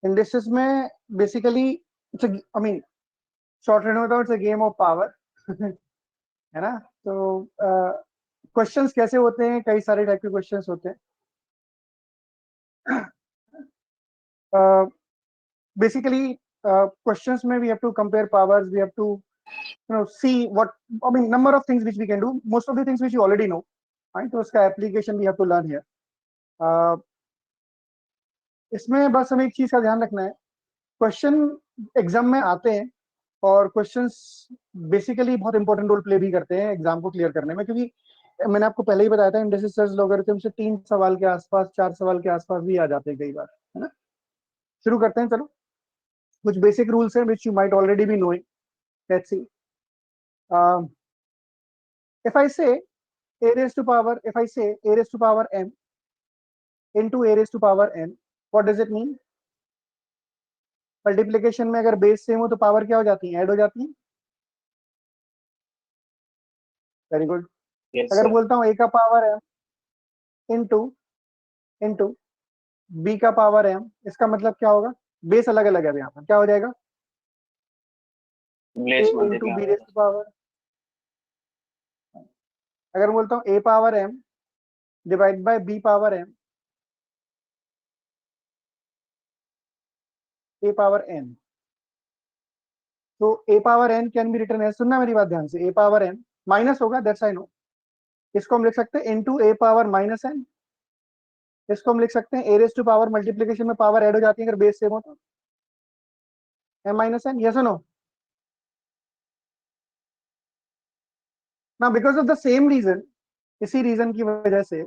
Indices में basically it's I mean short hand में तो it's a game of power है ना। तो क्वेश्चंस कैसे होते हैं, कई सारे टाइप के क्वेश्चंस होते हैं। बेसिकली questions में we have to compare powers, we have to see what, I mean, number of things which we can do, most of the things which you already know, right? तो उसका application we have to learn here. इसमें बस हमें एक चीज का ध्यान रखना है, क्वेश्चन एग्जाम में आते हैं और क्वेश्चंस बेसिकली बहुत इंपॉर्टेंट रोल प्ले भी करते हैं एग्जाम को क्लियर करने में, क्योंकि मैंने आपको पहले ही बताया था इंडिसेस लॉगरिथम से 3 सवाल के आसपास, 4 सवाल के आसपास भी आ जाते हैं कई बार, है ना। शुरू करते हैं, चलो। कुछ बेसिक रूल्स हैं which you might already be knowing. Let's see. if I say a raised to power, if I say a raised to power m into a raised to power n, what does it mean? Multiplication में अगर base same हो तो power क्या हो जाती है, add हो जाती है। Very good. अगर बोलता हूँ a का power m into into b का पावर m, इसका मतलब क्या होगा? बेस अलग अलग है, यहाँ पर क्या हो जाएगा? a into B raise to power. अगर बोलता हूँ a power m divide by b power m, a power n, तो a power n can be written as, सुनना मेरी बात ध्यान से, a पावर n माइनस होगा, दैट्स आई नो। इसको हम लिख सकते हैं into a power minus n। इसको हम लिख सकते हैं a raise to power, multiplication में पावर ऐड हो जाती है अगर बेस सेम हो तो, m माइनस n। यस और नो? ना because of the same reason, इसी रीजन की वजह से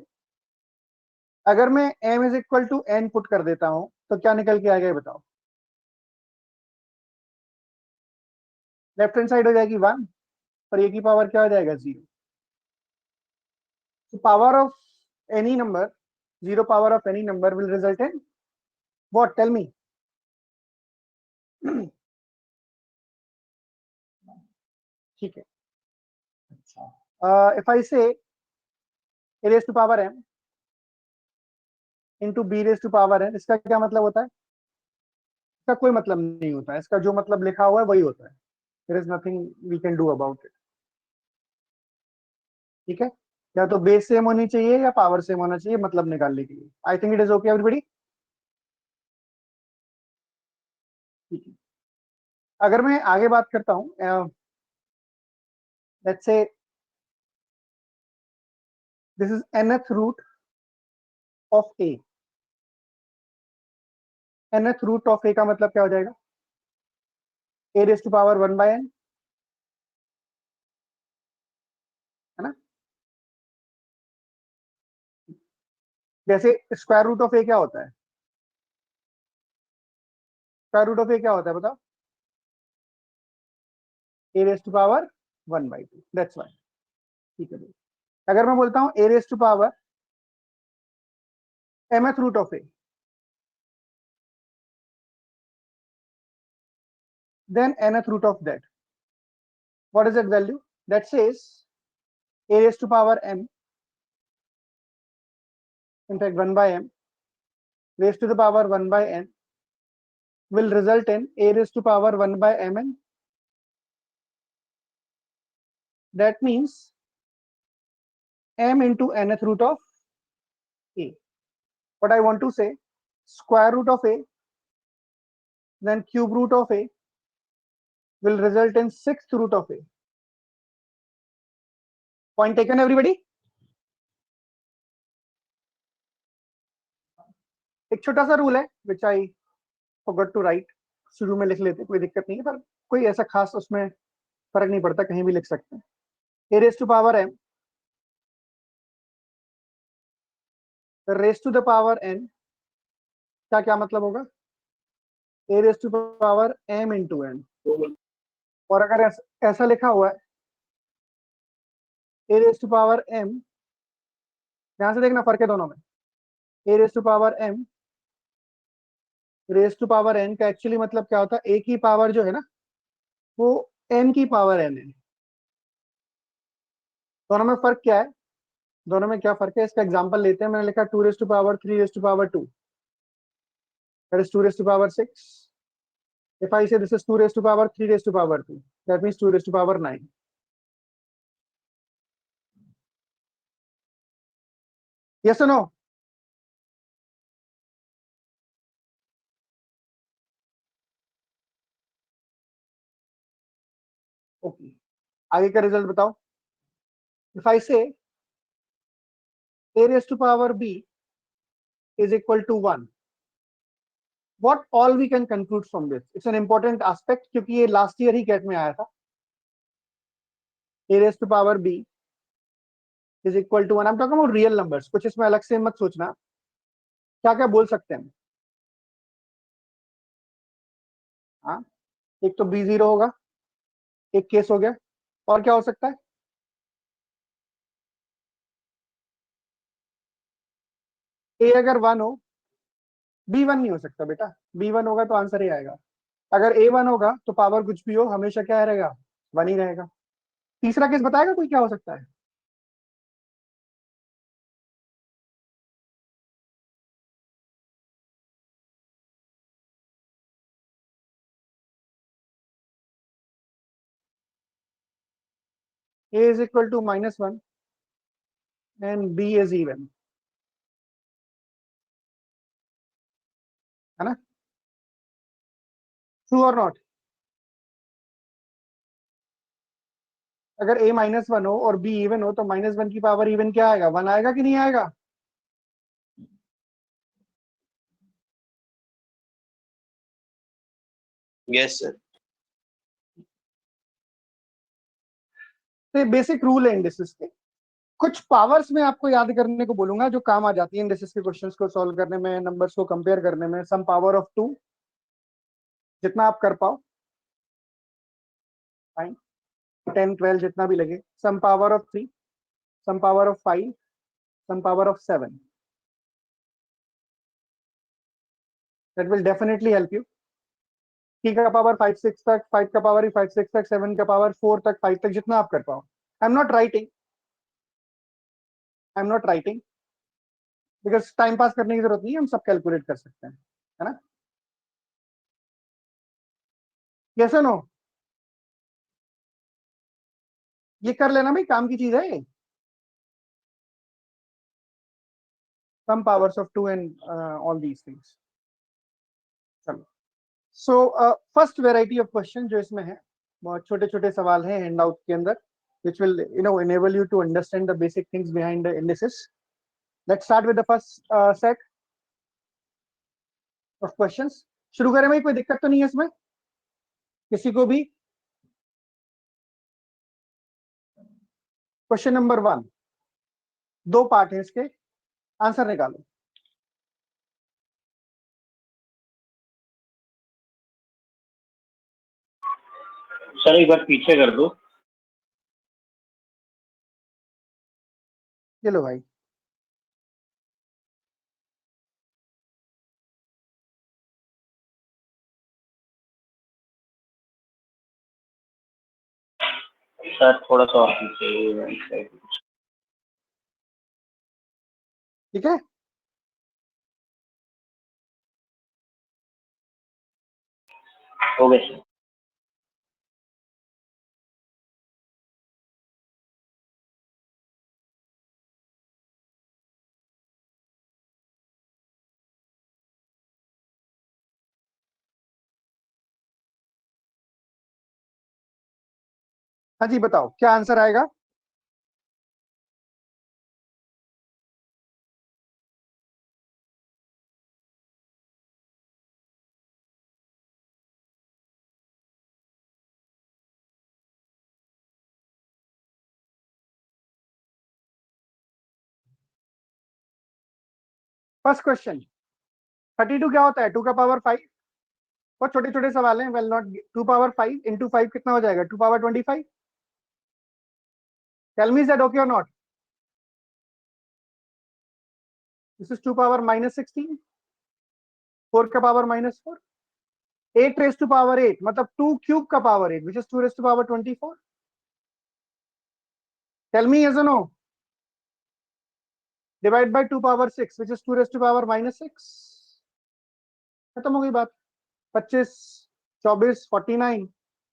अगर मैं m is equal to n put कर देता हूं तो क्या निकल के आएगा ये बताओ? लेफ्ट हैंड साइड हो जाएगी 1 और a की पावर क्या हो जाएगा? 0। So power of any number, 0 power of any number will result in what? Tell me. ठीक है। If I say a raised to power m into b raised to power n, इसका क्या मतलब होता है? इसका कोई मतलब नहीं होता है, इसका जो मतलब लिखा हुआ है वही होता है। There is nothing we can do about it. ठीक है, या तो बेस सेम होनी चाहिए या पावर सेम होना चाहिए मतलब निकालने के लिए। I think it is okay everybody. ठीक है, अगर मैं आगे बात करता हूं, let's say this is nth root of a। nth root of a का मतलब क्या हो जाएगा? a raise to power 1 by n, है ना। जैसे स्क्वायर रूट ऑफ a क्या होता है? स्क्वायर रूट ऑफ a क्या होता है बताओ? a raise to power 1 by 2, that's why. ठीक है, अगर मैं बोलता हूं a raise to power mth root of a, then nth root of that, what is that value? That says a raised to power m, in fact 1 by m raised to the power 1 by n will result in a raised to power 1 by mn. That means m into nth root of a. What I want to say, square root of a then cube root of a will result in sixth root of a. Point taken everybody? एक छोटा सा rule है which I forgot to write, शुरू में लिख लेते, कोई दिक्कत नहीं है, पर कोई ऐसा खास उसमें फर्क नहीं पड़ता, कहीं भी लिख सकते हैं। a raised to power m raised to the power n, क्या क्या मतलब होगा? a raised to power m into n। और अगर ऐसा लिखा हुआ है a raised to power m, ध्यान से देखना फर्क है दोनों में। a raised to power m raised to power n का एक्चुअली मतलब क्या होता है? a की पावर जो है ना वो n की पावर n है। दोनों में फर्क क्या है? दोनों में क्या फर्क है इसका एग्जांपल लेते हैं। मैंने लिखा 2 raised to power 3 raised to power 2। that is 2 raised to power 6. If I say this is 2 raised to power 3 raised to power 2, that means 2 raised to power 9. Yes or no? Okay. आगे का result बताओ. If I say a raised to power b is equal to 1, what all we can conclude from this? It's an important aspect क्योंकि ये last year ही cat में आया था. a raised to power b is equal to 1. I'm talking about real numbers. कुछ इसमें अलग से मत सोचना. क्या क्या बोल सकते हैं? हाँ, एक तो b0 होगा, एक केस हो गया, और क्या हो सकता है? a अगर 1 हो, b1 नहीं हो सकता बेटा. b1 होगा तो आंसर ही आएगा. अगर a1 होगा तो पावर कुछ भी हो हमेशा क्या रहेगा? 1 ही रहेगा. तीसरा केस बताएगा कोई क्या हो सकता है? a is equal to -1 and b is even, है ना? ट्रू और नॉट? अगर a -1 हो और b इवन हो तो -1 की पावर इवन क्या आएगा? 1 आएगा कि नहीं आएगा? Yes sir. तो बेसिक रूल है इंडिसेस के. कुछ पावर्स में आपको याद करने को बोलूंगा जो काम आ जाती है इंडिसेस के क्वेश्चंस को सॉल्व करने में, नंबर्स को कंपेयर करने में. सम पावर ऑफ 2, जितना आप कर पाओ, फाइन. 10 12 जितना भी लगे. Some power of 3, some power of 5, some power of 7. That will definitely help you. 3 का पावर 5 6 तक, 5 का पावर 5 6 तक, 7 का पावर 4 तक, 5 तक, जितना आप कर पाओ. I am not writing, I am not writing because time pass करने की जरूरत नहीं है, हम सब कैलकुलेट कर सकते हैं, है ना? कैसे नो? ये कर लेना भाई, काम की चीज है ये. Some powers of 2 and all these things. चलो. So first variety of question जो इसमें है, बहुत छोटे छोटे सवाल हैं हैंड आउट के अंदर, which will enable you to understand the basic things behind the indices. Let's start with the first set of questions. शुरू करें भाई, कोई दिक्कत तो नहीं है इसमें किसी को भी? क्वेश्चन नंबर 1, 2 पार्ट है इसके, आंसर निकालो. सर एक बार पीछे कर दो. चलो भाई. सर थोड़ा सा और पीछे. ठीक है. हो गए सर. हाँ जी, बताओ क्या आंसर आएगा? फर्स्ट क्वेश्चन 32 क्या होता है? 2 का पावर 5. बहुत छोटे छोटे सवाल हैं. Well not. 2 पावर 5 इंटू 5 कितना हो जाएगा? 2 power 25. Tell me is that okay और नॉट? This is 2 power -16. 4 का पावर -4. 8 रेस टू पावर 8 मतलब 2 क्यूब का power 8 which is 2 raise to power 24. Tell me yes और no? Divide by 2 power 6 which is 2 raise to power -6. खत्म हो गई बात। 25, 24, 49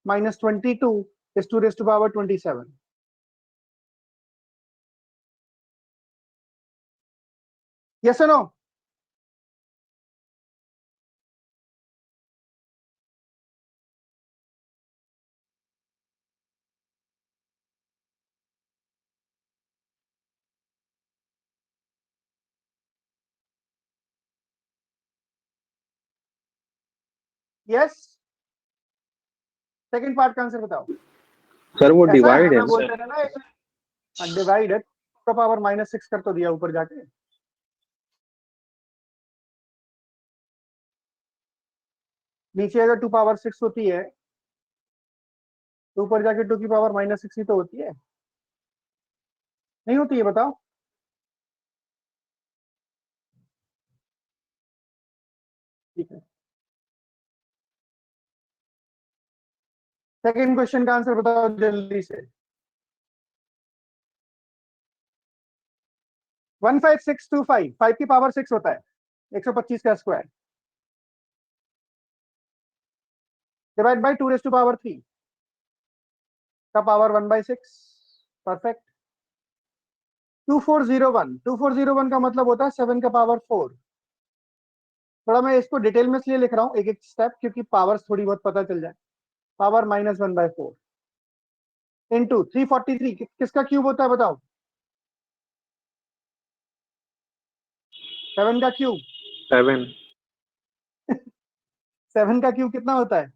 minus 22 is two raise to power 27। Yes और no? Yes. Second part का answer बताओ। Sir वो ऐसा डिवाइड है हमें बोलते थे ना, डिवाइड है तो पावर -6 कर तो दिया ऊपर जाके। नीचे अगर 2 पावर 6 होती है तो ऊपर जाके 2 की पावर -6 ही तो होती है, नहीं होती है? बताओ। ठीक है, सेकंड क्वेश्चन का आंसर बताओ जल्दी से। 15625, 5 की पावर 6 होता है 125 का square, divide by 2 raise to power 3 का पावर 1/6। परफेक्ट। 2401 का मतलब होता है 7 का पावर 4। थोड़ा मैं इसको डिटेल में इसलिए लिख रहा हूँ एक एक स्टेप, क्योंकि पावर्स थोड़ी बहुत पता चल जाए। पावर -1/4 इंटू 343 किसका क्यूब होता है बताओ? 7 का क्यूब। 7। 7 का क्यूब कितना होता है?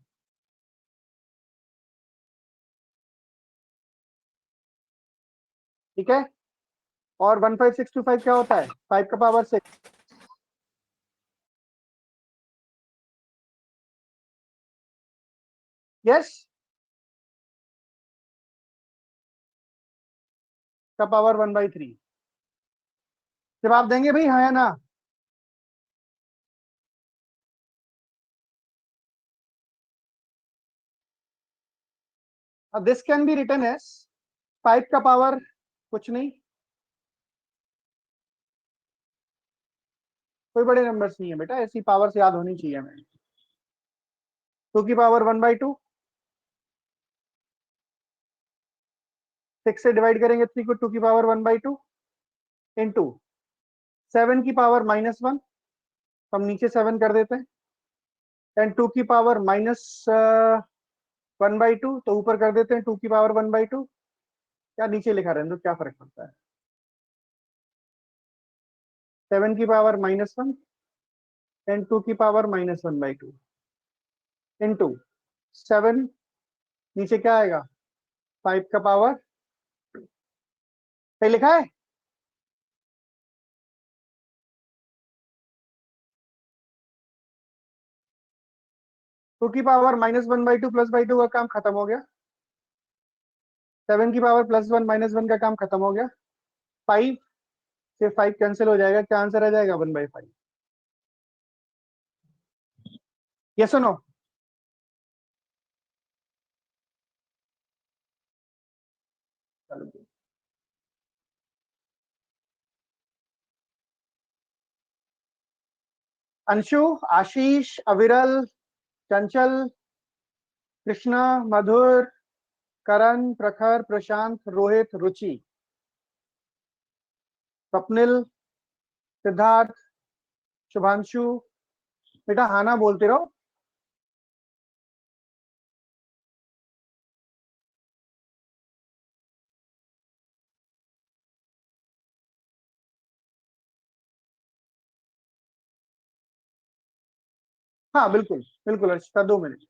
ठीक है। और 15625 क्या होता है? 5 का पावर 6। यस, का पावर 1/3। जवाब देंगे भाई, हाँ या ना? This can be written as 5 का पावर कुछ नहीं, कोई बड़े नंबर्स नहीं है बेटा, ऐसी पावर्स याद होनी चाहिए हमें। 2 की पावर 1/2, 6 से डिवाइड करेंगे 3 को, 2 की पावर 1/2 इंटू 7 की पावर -1, हम नीचे 7 कर देते हैं, एंड 2 की पावर -1/2 तो ऊपर कर देते हैं 2 की पावर 1/2। क्या नीचे लिखा रहने दो, क्या फर्क पड़ता है। 7 की पावर -1 एंड 2 की पावर -1/2 इंटू 7, नीचे क्या आएगा? 5 का पावर, सही लिखा है? टू की पावर -1/2 +/2 का काम खत्म हो गया। 7 की पावर +1 -1 का काम खत्म हो गया। 5 से 5 कैंसिल हो जाएगा, क्या आंसर आ जाएगा? 1/5। यस और नो? अंशु, आशीष, अविरल, चंचल, कृष्णा, मधुर, करण, प्रखर, प्रशांत, रोहित, रुचि, स्वप्निल, सिद्धार्थ, शुभांशु, बेटा हाना बोलते रहो। हाँ बिल्कुल बिल्कुल अर्षिता, 2 मिनट।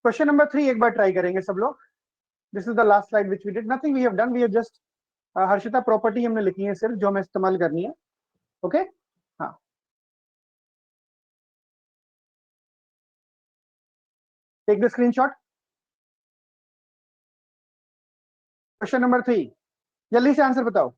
क्वेश्चन नंबर 3 एक बार ट्राई करेंगे सब लोग। This is the last slide which we did, nothing we have done, we have just Harshita property हमने लिखी है सिर्फ, जो हमें इस्तेमाल करनी है। ओके हाँ, take the screenshot. Question number 3, जल्दी से आंसर बताओ।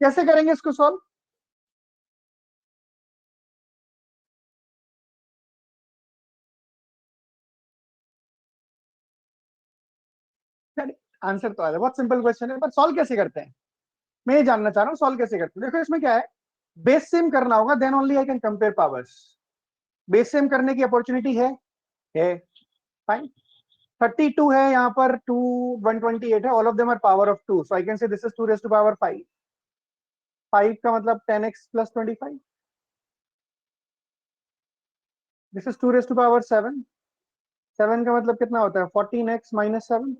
कैसे करेंगे इसको सॉल्व? आंसर तो आ जाए, बहुत सिंपल क्वेश्चन है, पर सॉल्व कैसे करते हैं मैं ये जानना चाह रहा हूँ। सॉल्व कैसे करते हैं? देखो इसमें क्या है, बेस सेम करना होगा, then only I can compare powers. Base same करने की अपॉर्चुनिटी है फाइन। 32 है यहाँ पर, 2 128 है, all of them are power of 2, so I can say this is 2 raise to power 5। 5 का मतलब 10x plus 25, this is 2 raise to power 7। 7 का मतलब कितना होता है, 14x minus 7।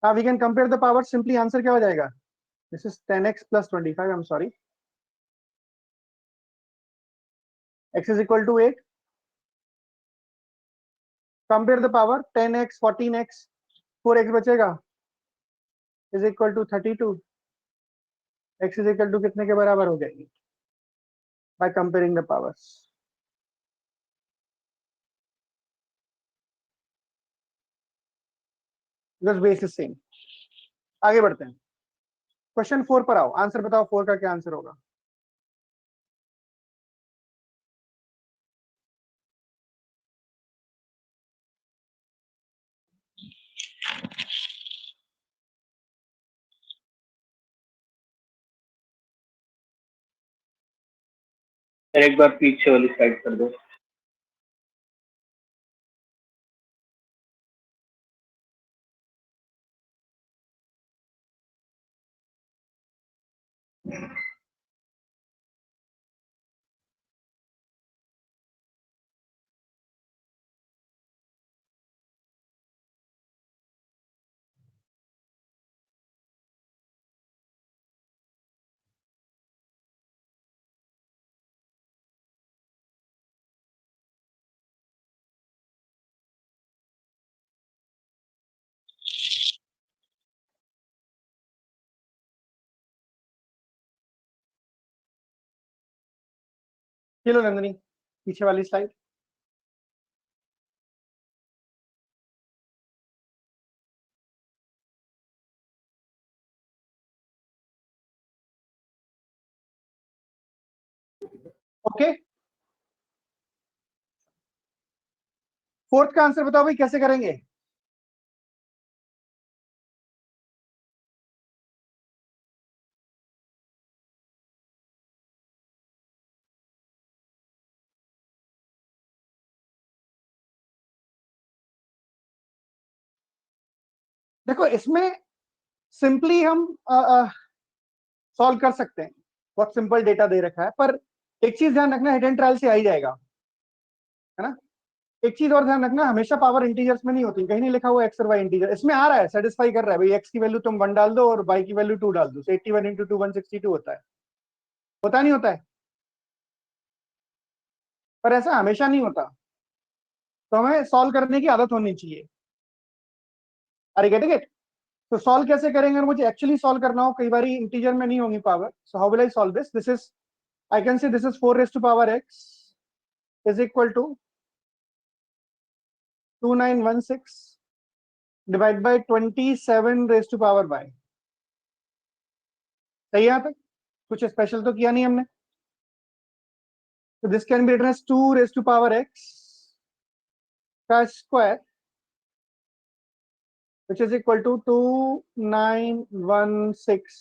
We can compare the power, simply answer क्या हो जाएगा, this is 10x plus 25, I am sorry, x is equal to 8। Compare the power, 10x 14x, 4x बचेगा, is equal to 32। x is equal to कितने के बराबर हो जाएगी by comparing the powers? Because base is same. आगे बढ़ते हैं, question 4 पर आओ, आंसर बताओ 4 का क्या आंसर होगा। सर एक बार पीछे वाली स्लाइड कर दो। चलो नंदनी, पीछे वाली स्लाइड। ओके, फोर्थ का आंसर बताओ भाई, कैसे करेंगे? देखो इसमें सिंपली हम सॉल्व कर सकते हैं, बहुत सिंपल डेटा दे रखा है, पर एक चीज ध्यान रखना, हिडन ट्रायल से आ ही जाएगा, है ना। एक चीज और ध्यान रखना, हमेशा पावर इंटीजर्स में नहीं होती, कहीं नहीं लिखा हुआ एक्स और वाई इंटीजर, इसमें आ रहा है, सेटिस्फाई कर रहा है भाई, एक्स की वैल्यू तुम 1 डाल दो और वाई की वैल्यू 2 डाल दो, 81 इंटू 2 162 होता नहीं होता है, पर ऐसा हमेशा नहीं होता, तो हमें सॉल्व करने की आदत होनी चाहिए। अरे गेट इट। तो सॉल्व कैसे करेंगे, अगर मुझे एक्चुअली सॉल्व करना हो, कई बार इंटीजर में नहीं होगी power, so how will I solve this, this is, I can say this is 4 raise to power x is equal to 2916 divide by 27 raise to power y। सही है यहाँ तक, कुछ स्पेशल तो किया नहीं हमने। तो this can be written as 2 raise to power x का square which is equal to 2916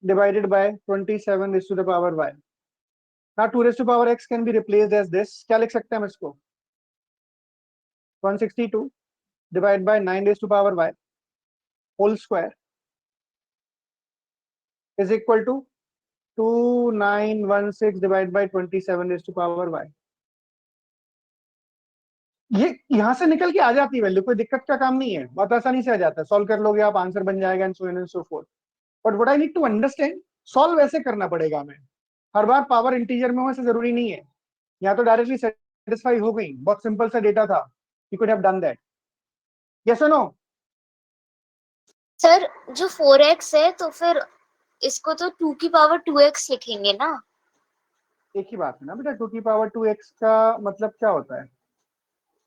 divided by 27 raised to the power y. Now 2 raised to power x can be replaced as this, क्या लिख सकते हैं हम इसको, 162 divided by 9 raised to power y whole square is equal to 2916 divided by 27 raised to power y। ये यहां से निकल के आ जाती है वैल्यू, कोई दिक्कत का काम नहीं है, बहुत आसानी से आ जाता है, सॉल्व कर लोगे आप, आंसर बन जाएगा and so on and so forth. But what I need to understand, solve ऐसे करना पड़ेगा हमें, हर बार पावर इंटीजर में हो ऐसा जरूरी नहीं है, यहाँ तो डायरेक्टली सेटिस्फाई हो गई, बहुत सिंपल सा डेटा था, you could have done that, yes और नो। सर जो 4x है तो फिर इसको तो 2 की पावर 2x लिखेंगे ना। एक ही बात है ना बेटा, 2 की पावर 2x का मतलब क्या होता है,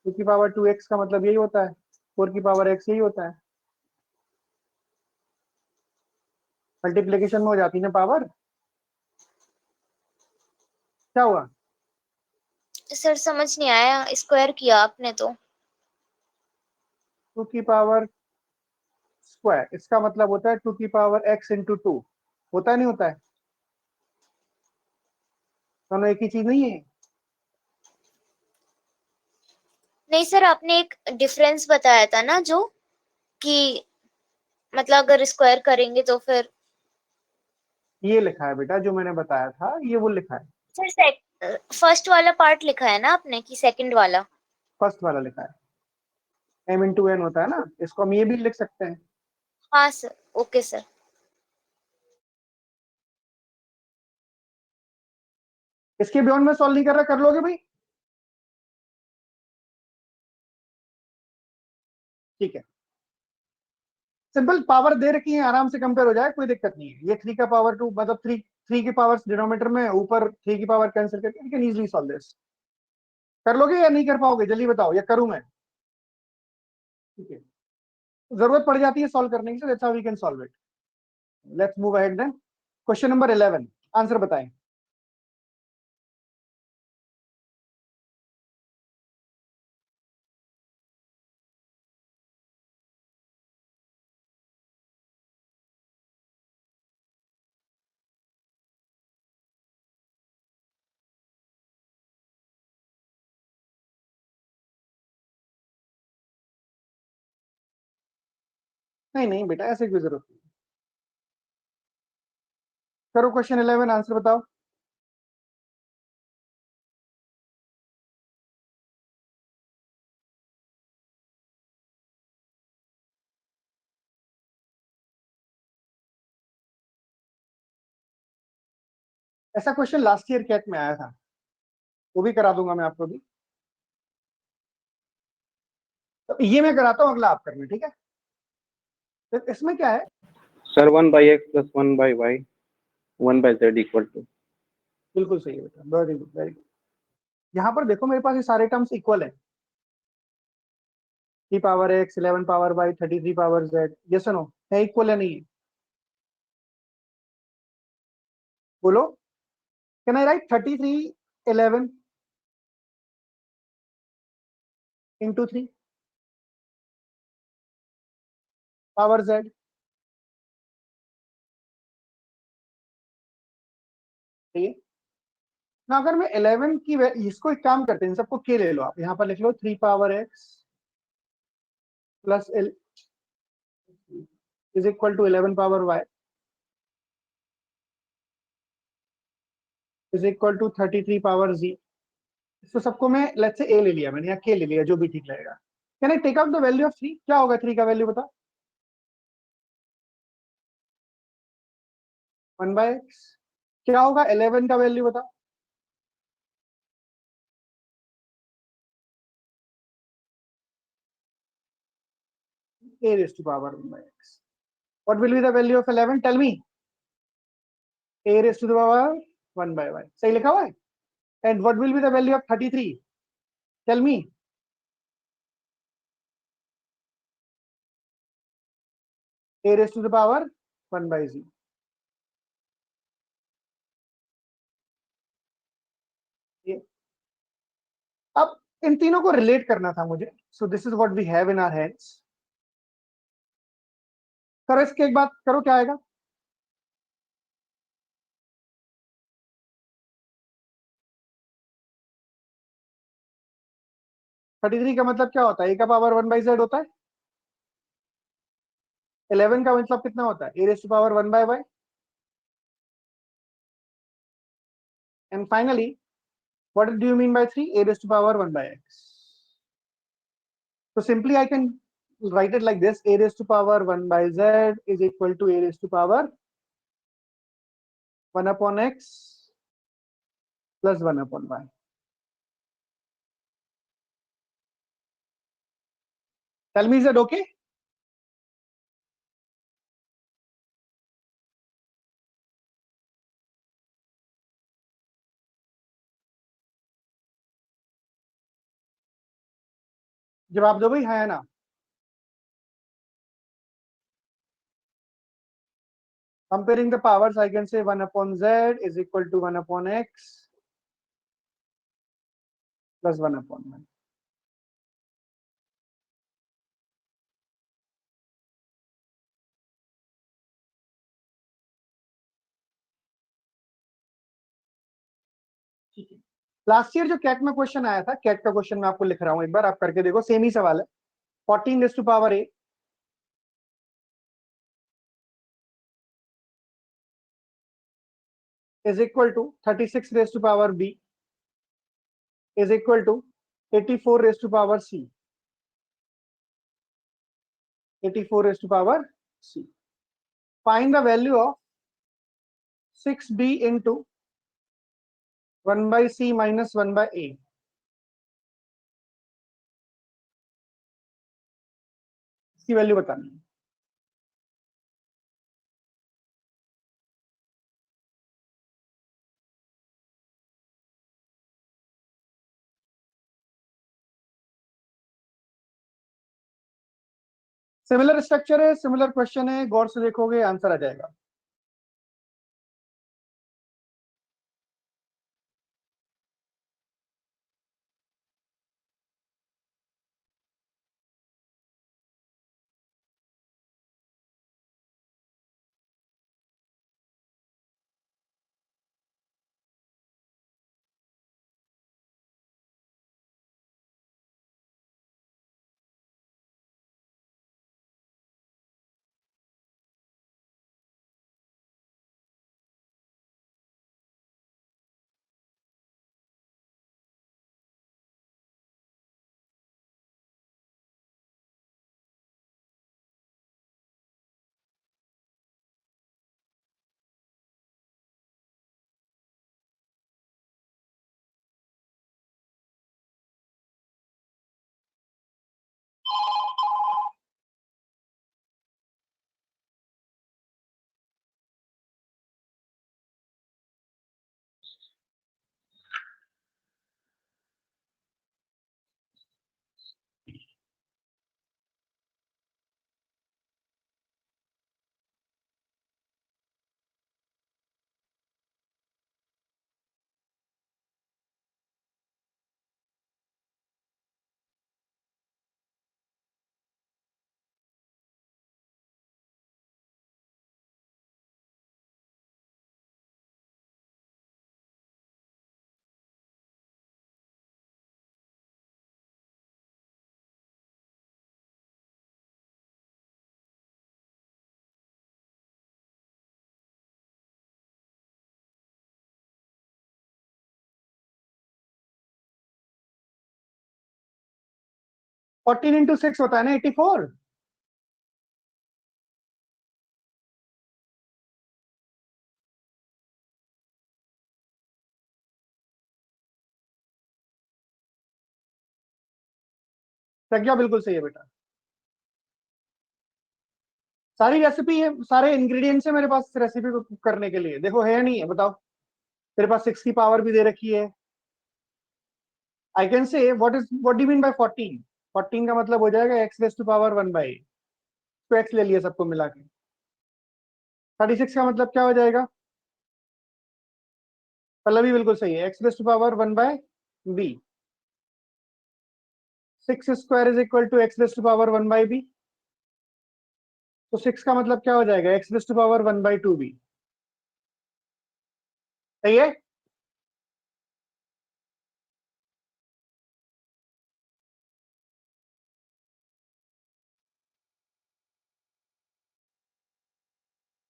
2 की पावर 2x का मतलब यही होता है, 4 की पावर x यही होता है, मल्टीप्लीकेशन में हो जाती है ना पावर। क्या हुआ? सर समझ नहीं आया, स्क्वायर किया आपने तो। 2 की पावर स्क्वायर, इसका मतलब होता है 2 की पावर x इंटू 2, होता है नहीं होता है? दोनों एक ही चीज नहीं है? नहीं सर, आपने एक डिफरेंस बताया था ना, जो कि मतलब अगर स्क्वायर करेंगे तो फिर। ये लिखा है बेटा, जो मैंने बताया था ये वो लिखा है। सर फर्स्ट वाला पार्ट लिखा है ना आपने कि सेकंड वाला? फर्स्ट वाला लिखा है, m इंटू एन होता है ना, इसको हम ये भी लिख सकते हैं। हाँ सर, ओके सर। इसके बियॉन्ड में सॉल्व नहीं कर रहा, कर लोगे भाई? ठीक है, सिंपल पावर दे रखी है, आराम से कंपेयर हो जाए, कोई दिक्कत नहीं है। ये 3 का पावर 2 मतलब 3 की पावर डिनोमिनेटर में, ऊपर 3 की पावर कैंसिल करके you can easily solve this. कर लोगे या नहीं कर पाओगे, जल्दी बताओ, या करूं मैं? ठीक है, जरूरत पड़ जाती है सॉल्व करने की, so that's how we can solve it. Let's move ahead then. Question number 11, answer बताएं। नहीं नहीं बेटा, ऐसे कोई जरूरत नहीं। करो क्वेश्चन 11, आंसर बताओ। ऐसा क्वेश्चन लास्ट ईयर कैट में आया था, वो भी करा दूंगा मैं आपको भी। तो ये मैं कराता हूँ, अगला आप करना, ठीक है? तो इसमें क्या है? Sir 1/x plus 1/y 1/z equal to. बिल्कुल सही है बेटा, वेरी गुड वेरी गुड। यहाँ पर देखो मेरे पास ये सारे टर्म्स इक्वल है, 3 power x, 11 power y, 33 power z, yes no, है इक्वल या नहीं है? बोलो, can I write 33 11 into 3 power z? ठीक है ना, अगर मैं 11 की इसको एक काम करते हैं, इन सबको के ले लो, आप यहाँ पर लिख लो 3 power x plus L is equal to 11 power y is equal to 33 power z। इसको सबको मैं लेट्स से ए ले लिया मैंने, या के ले लिया, जो भी ठीक लगेगा। Can I take out the value of 3? क्या होगा 3 का वैल्यू बता? 1/x। क्या होगा 11 का वैल्यू बता? a raised to power 1/x. What will be the value of 11? Tell me. A raised to the power 1/y. सही लिखा हुआ है? And what will be the value of 33? Tell me. A raised to the power 1/z. अब इन तीनों को relate करना था मुझे, so this is what we have in our hands. करो इसके एक बात करो, क्या आएगा? थर्टी थ्री का मतलब क्या होता है? ए का पावर 1/z होता है। 11 का मतलब कितना होता है? A raise to power 1/y। And finally what do you mean by 3? A raise to power 1/x। So simply I can write it like this: a raised to power 1/z is equal to a raised to power 1 upon x plus 1 upon y. Tell me, is that okay? जवाब दो भाई, हाँ है ना? Comparing the powers, I can say 1 upon z is equal to 1 upon x plus 1 upon 1. Last year जो cat में question आया था, कैट का क्वेश्चन मैं आपको लिख रहा हूं, एक बार आप करके देखो, सेम ही सवाल है. 14 raise to power a is equal to 36 raised to power b is equal to 84 raised to power c. 84 raised to power c. Find the value of 6b into 1 by c minus 1 by a. इसकी value बतानी है. Similar structure है, similar question है, गौर से देखोगे answer आ जाएगा. Fourteen into 6 होता है ना 84. प्रज्ञा बिल्कुल सही है बेटा. सारी रेसिपी है, सारे इंग्रेडिएंट्स है मेरे पास इस रेसिपी को कुक करने के लिए. देखो है या नहीं है बताओ. तेरे पास 6 की पावर भी दे रखी है. I can say what do you mean by 14. 14 का मतलब हो जाएगा x raise to power 1 by. तो x ले लिया सबको मिला के. 36 का मतलब क्या हो जाएगा. पल्लवी बिल्कुल सही है, x raise to power 1 by b. 6 square is equal to x raise to power 1 by b. तो 6 का मतलब क्या हो जाएगा, x raise to power 1 by 2b. सही है.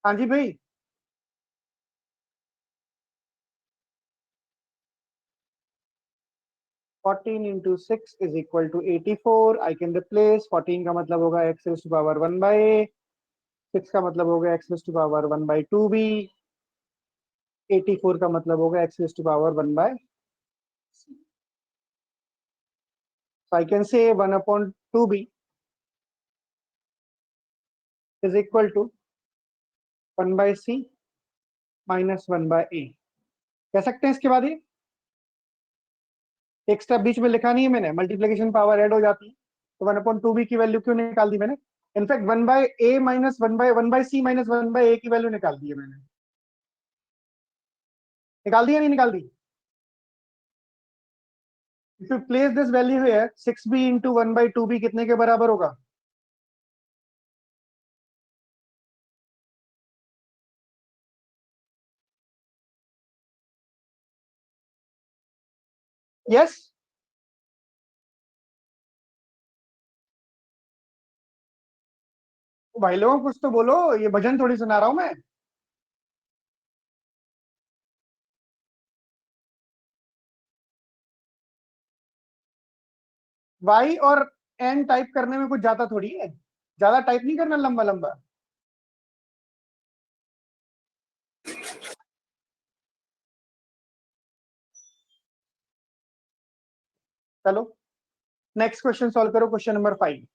हाँ जी भाई. 14 into 6 is equal to 84. I can replace 14 का मतलब होगा x raised to power 1 by a. 6 का मतलब होगा x raised to power 1 by 2b. 84 का मतलब होगा x raised to power 1 by c. So I can say 1 upon 2b is equal to 1 by c minus 1 by a. कह सकते हैं इसके बाद ये एक स्टेप बीच में लिखा नहीं है मैंने, मल्टीप्लिकेशन पावर ऐड हो जाती है. तो 1 अपॉन 2b की वैल्यू क्यों निकाल दी मैंने. In fact 1/a minus 1/c minus 1/a की वैल्यू निकाल दी है मैंने। निकाल दी या नहीं निकाल दी? If you place this value here 6b into 1/2b कितने के बराबर होगा? यस भाई लोगों कुछ तो बोलो, ये भजन थोड़ी सुना रहा हूं मैं। y और n टाइप करने में कुछ ज्यादा थोड़ी है, ज्यादा टाइप नहीं करना लंबा लंबा। चलो नेक्स्ट क्वेश्चन सॉल्व करो, क्वेश्चन नंबर 5।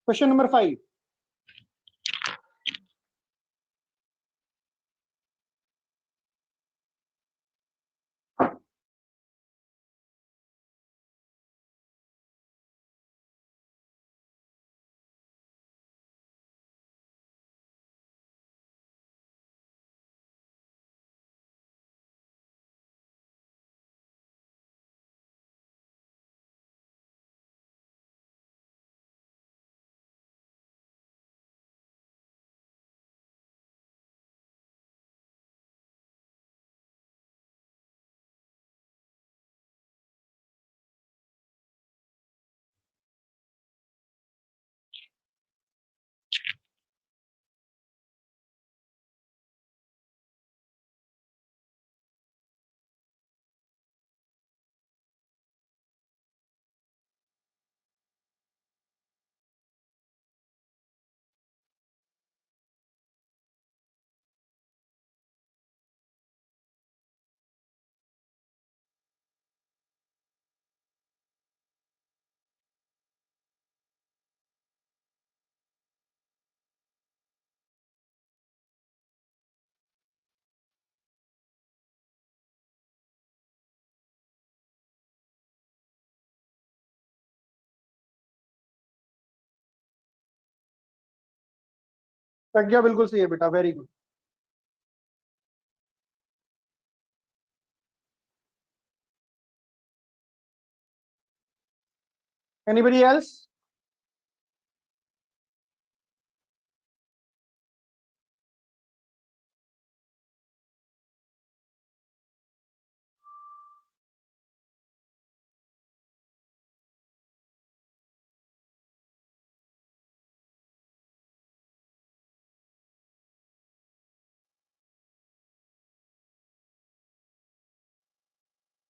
Question number 5। प्रज्ञा बिल्कुल सही है बेटा, वेरी गुड। Anybody else?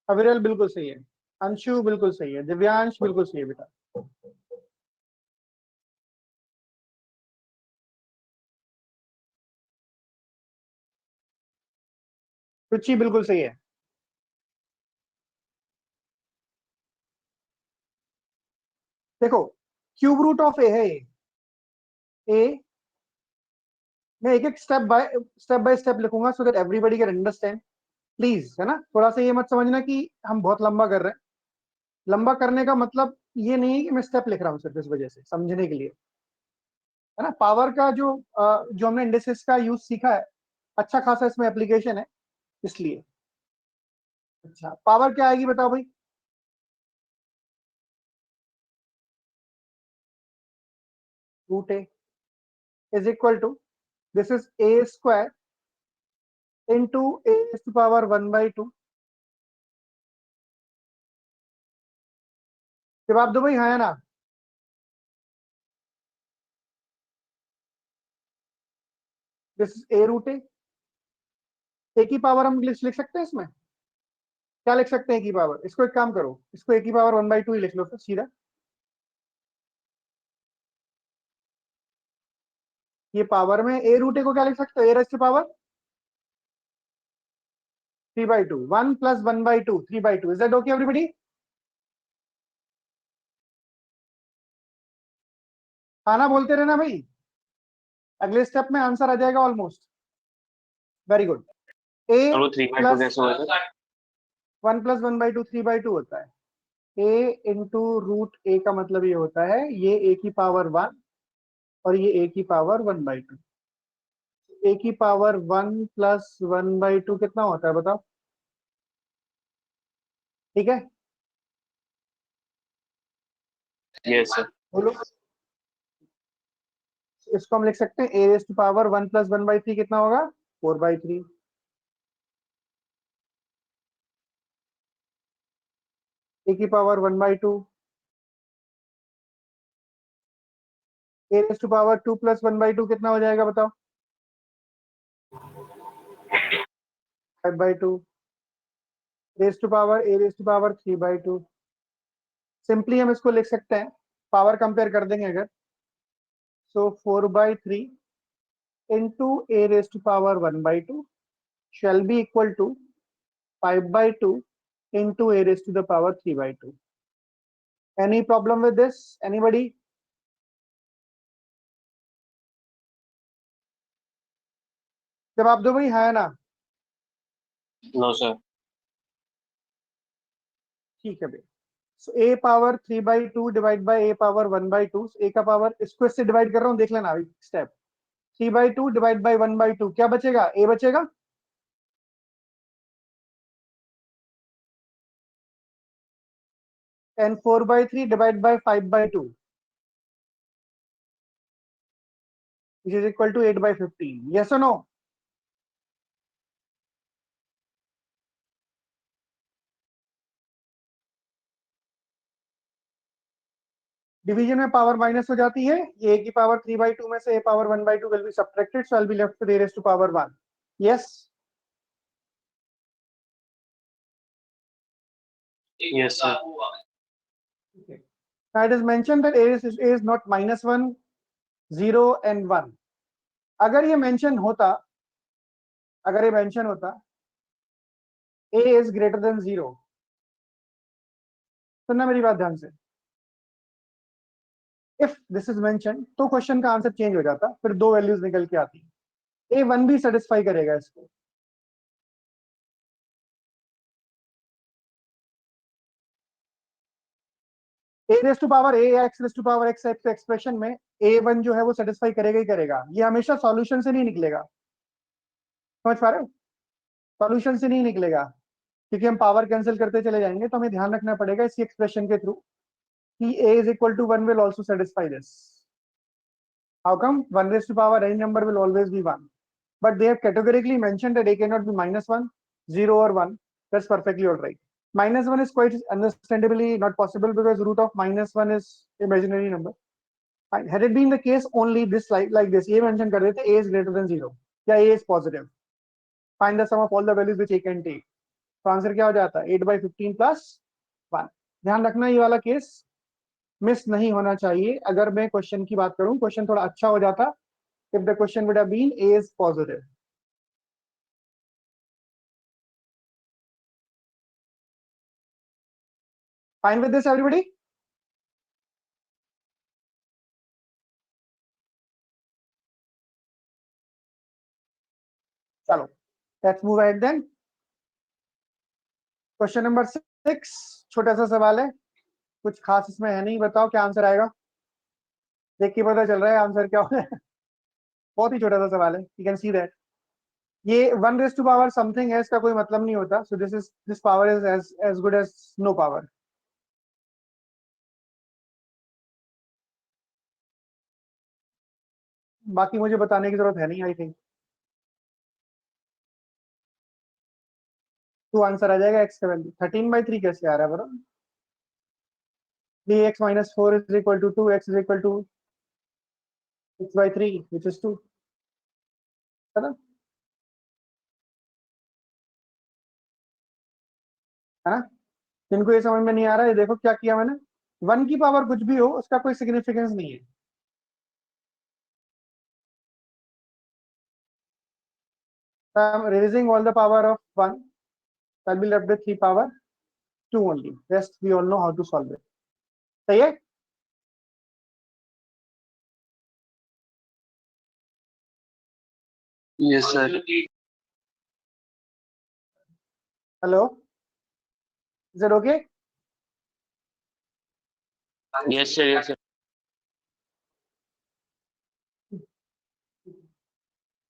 अविरल बिल्कुल सही है, अंशु बिल्कुल सही है, दिव्यांश बिल्कुल सही है बेटा। रुचि बिल्कुल सही है। देखो क्यूब रूट ऑफ ए है ये, ए मैं एक एक स्टेप बाय स्टेप लिखूंगा so that everybody can understand, please, है ना। थोड़ा सा ये मत समझना कि हम बहुत लंबा कर रहे हैं। लंबा करने का मतलब ये नहीं है कि मैं स्टेप लिख रहा हूँ, सिर्फ इस वजह से समझने के लिए, है ना। पावर का जो हमने इंडिसेस का यूज सीखा है, अच्छा खासा इसमें एप्लीकेशन है, इसलिए। अच्छा पावर क्या आएगी बताओ भाई? Root a is equal to, this is a square into a to power 1/2। जवाब दो भाई, हाँ या ना। This is a root a की पावर हम लिख सकते हैं इसमें। क्या लिख सकते हैं की पावर? इसको एक काम करो, इसको ए की पावर 1/2 ही लिख लो फिर सीधा। ये पावर में ए रूट ए को क्या लिख सकते हो? A raise to power 3/2, 1 plus 1/2 3/2। Is that okay everybody? खाना बोलते रहना भाई, अगले स्टेप में आंसर आ जाएगा ऑलमोस्ट। Very good. ए और वो 3/2 प्लस कैसे होगा सर? 1 + 1/2 3/2 होता है। a इंटू रूट ए का मतलब ये होता है ये a की पावर 1 और ये a की पावर 1/2। a की पावर 1 + 1/2 कितना होता है बताओ? ठीक है, यस सर। बोलो। इसको हम लिख सकते हैं a रेज़ टू पावर 1 + 1/3 कितना होगा? 4/3। a की power 1/2, a raise to power 2 + 1/2 कितना हो जाएगा बताओ? 5/2। Raise to power a raise to power 3/2। Simply हम इसको लिख सकते हैं, पावर कंपेयर कर देंगे अगर, सो 4/3 into a raised to power 1/2 shall be equal to 5/2 into a raised to the power 3/2. Any problem with this? Anybody? जवाब दो भाई, है ना? No sir. ठीक है भाई। सो a power 3/2 divide by a power 1/2, a का पावर इसको इससे डिवाइड कर रहा हूँ, देख लेना अभी स्टेप। 3/2 डिवाइड बाय 1/2 क्या बचेगा? a बचेगा। and 4/3 divide by 5/2 which is equal to 8/15. Yes or no? Division में पावर माइनस हो जाती है, ये a की पावर 3/2 में से a power 1/2 will be subtracted, so I'll be left with a raised to power 1. Yes? Yes sir. Okay. Now it is mentioned that a is not -1, 0 and 1. अगर ये mention होता, a is greater than 0, सुनना मेरी बात ध्यान से। If this is mention तो question का आंसर चेंज हो जाता, फिर दो वैल्यूज निकल के आती। a1 भी सेटिस्फाई करेगा इसको। a raise to power a या x raise to power x expression में a1 जो है वो सेटिस्फाई करेगा ही करेगा। ये हमेशा सॉल्यूशन से नहीं निकलेगा, समझ पा रहे हो? सॉल्यूशन से नहीं निकलेगा, क्योंकि हम पावर कैंसिल करते चले जाएंगे, तो हमें ध्यान रखना पड़ेगा इसी एक्सप्रेशन के थ्रू कि a is equal to 1 will also satisfy this. How come? 1 raised to power any number will always be 1. But they have categorically mentioned that a cannot be -1, 0 or 1. That's perfectly all right. -1 is quite understandably not possible because root of -1 is imaginary number. And had it been the case only this like this, ये mention कर देते a is greater than 0 या a is positive. Find the sum of all the values which a can take. तो answer क्या हो जाता है? 8/15 + 1. ध्यान रखना ये वाला केस मिस नहीं होना चाहिए। अगर मैं क्वेश्चन की बात करूं, क्वेश्चन थोड़ा अच्छा हो जाता if the question would have been a is positive. Fine with this everybody? चलो, let's move ahead then. Question number 6, छोटा सा सवाल है, कुछ खास इसमें है नहीं। बताओ क्या आंसर आएगा, देख के पता चल रहा है आंसर क्या होगा। बहुत ही छोटा सा सवाल है, यू कैन सी दैट। ये 1 raised to power समथिंग है, इसका कोई मतलब नहीं होता। So this power is as good as no power. बाकी मुझे बताने की जरूरत है नहीं, आई थिंक। टू आंसर आ जाएगा, x का वैल्यू 13/3 कैसे आ रहा है बरो? 3x - 4 is equal to 2, x is equal to 6/3 which is 2, है ना? है ना? जिनको ये समझ में नहीं आ रहा है, देखो क्या किया मैंने। 1 की पावर कुछ भी हो, उसका कोई सिग्निफिकेंस नहीं है। I'm raising all the power of 1, I'll be left with 3 power 2 only. Rest we all know how to solve it. सही है? Yes sir. Hello, Is it okay? Yes, sir. Yes, sir.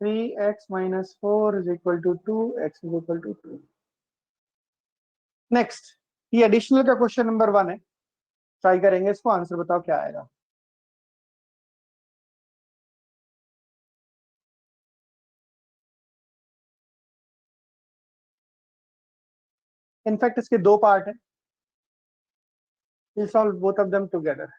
3x minus 4 is equal to 2, x is equal to 2. Next, ये additional का question number 1 है, try करेंगे इसको, answer बताओ क्या आएगा। इनफैक्ट इसके 2 पार्ट है, we'll solve both of them together.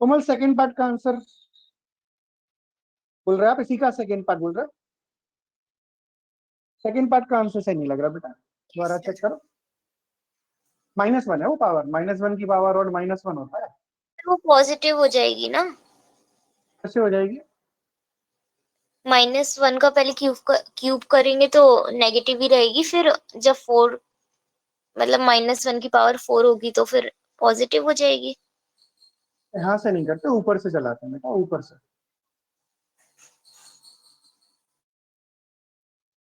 Komal second part का आंसर बोल रहे हैं आप, इसी का सेकंड पार्ट बोल रहे हैं? सेकंड पार्ट का आंसर सही नहीं लग रहा बेटा, दोबारा चेक करो। -1 है वो पावर, -1 की पावर और -1 होता है, वो पॉजिटिव हो जाएगी ना, कैसे हो जाएगी? -1 का पहले क्यूब करेंगे तो नेगेटिव ही रहेगी, फिर जब 4 मतलब -1 की पावर 4 होगी तो फिर पॉजिटिव हो जाएगी। यहाँ से नहीं करते, ऊपर से चलाते हैं बेटा, ऊपर से।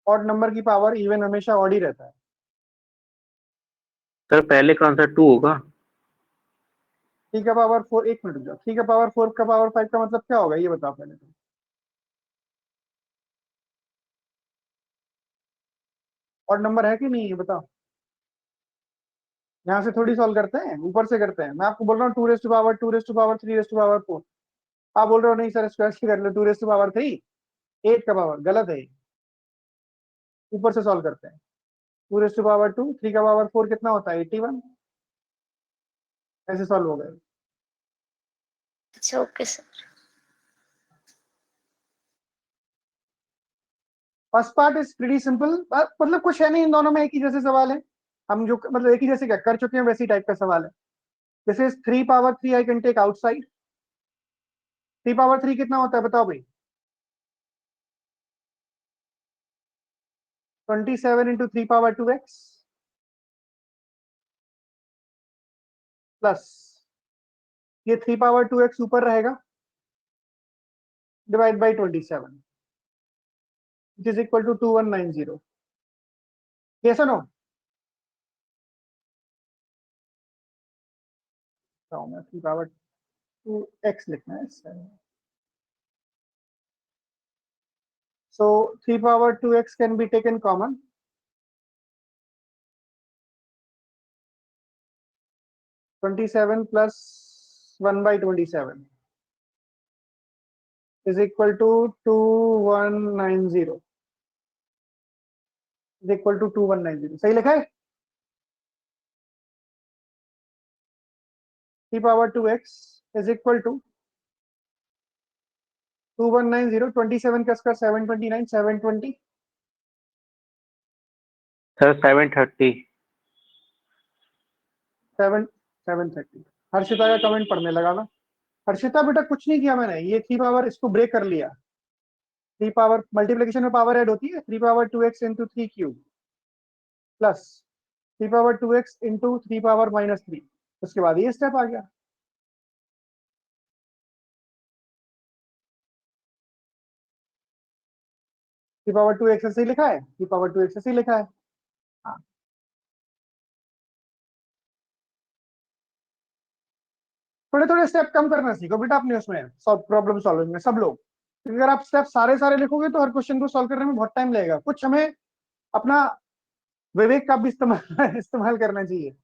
ऑड नंबर की पावर इवन हमेशा ऑड ही रहता है। सर पहले का आंसर 2 होगा। 3 का पावर 4, 1 मिनट रुक जाओ, 3 का पावर 4 का पावर 5 का मतलब क्या होगा ये बताओ पहले तो। ऑड नंबर है कि नहीं ये बताओ। यहाँ से थोड़ी सॉल्व करते हैं, ऊपर से करते हैं। मैं आपको बोल रहा हूँ 2 raise to power 2 raise to power 3 raise to power 4, आप बोल रहे हो नहीं सर स्क्वायर से कर लो, 2 रेज़ टू पावर 3, 8 का पावर, गलत है, ऊपर से सॉल्व करते हैं। 2 रेज़ टू पावर 2, 3 का पावर 4 कितना होता है 81, ऐसे सॉल्व हो गए। अच्छा okay sir. First part is pretty simple, मतलब कुछ है नहीं, इन दोनों में एक ही जैसे सवाल है, हम जो मतलब एक ही जैसे क्या कर चुके हैं वैसी टाइप का सवाल है। This is 3 power 3 I can take outside. 3 power 3 कितना होता है बताओ भाई? 27 इंटू 3 पावर 2x प्लस ये 3 पावर 2x ऊपर रहेगा, divide by 27 which is equal to 2190। कैसा नो 3 पावर 2x लिखना है, so 3 power 2x can be taken common, 27 plus 1 by 27 is equal to 2190, is equal to 2190। सही लिखा है? 3 power 2x is equal to 2190, 27 का square 729, 720, sir 730। 730। Harshita का comment पढ़ने लगा ना। हर्षिता बेटा कुछ नहीं किया मैंने, ये 3 पावर इसको ब्रेक कर लिया, 3 पावर मल्टीप्लीकेशन में पावर ऐड होती है, 3 power 2x into 3 cube plus 3 power 2x into 3 power -3, उसके बाद ये स्टेप आ गया। थ्री पावर 2x ऐसे ही लिखा है, 3 पावर 2x ऐसे ही लिखा है। हाँ, थोड़े थोड़े स्टेप कम करना सीखो बेटा अपने उसमें प्रॉब्लम सॉल्विंग में, सब लोग, क्योंकि अगर आप स्टेप सारे सारे लिखोगे तो हर क्वेश्चन को सॉल्व करने में बहुत टाइम लगेगा। कुछ हमें अपना विवेक का भी इस्तेमाल इस्तेमाल करना चाहिए।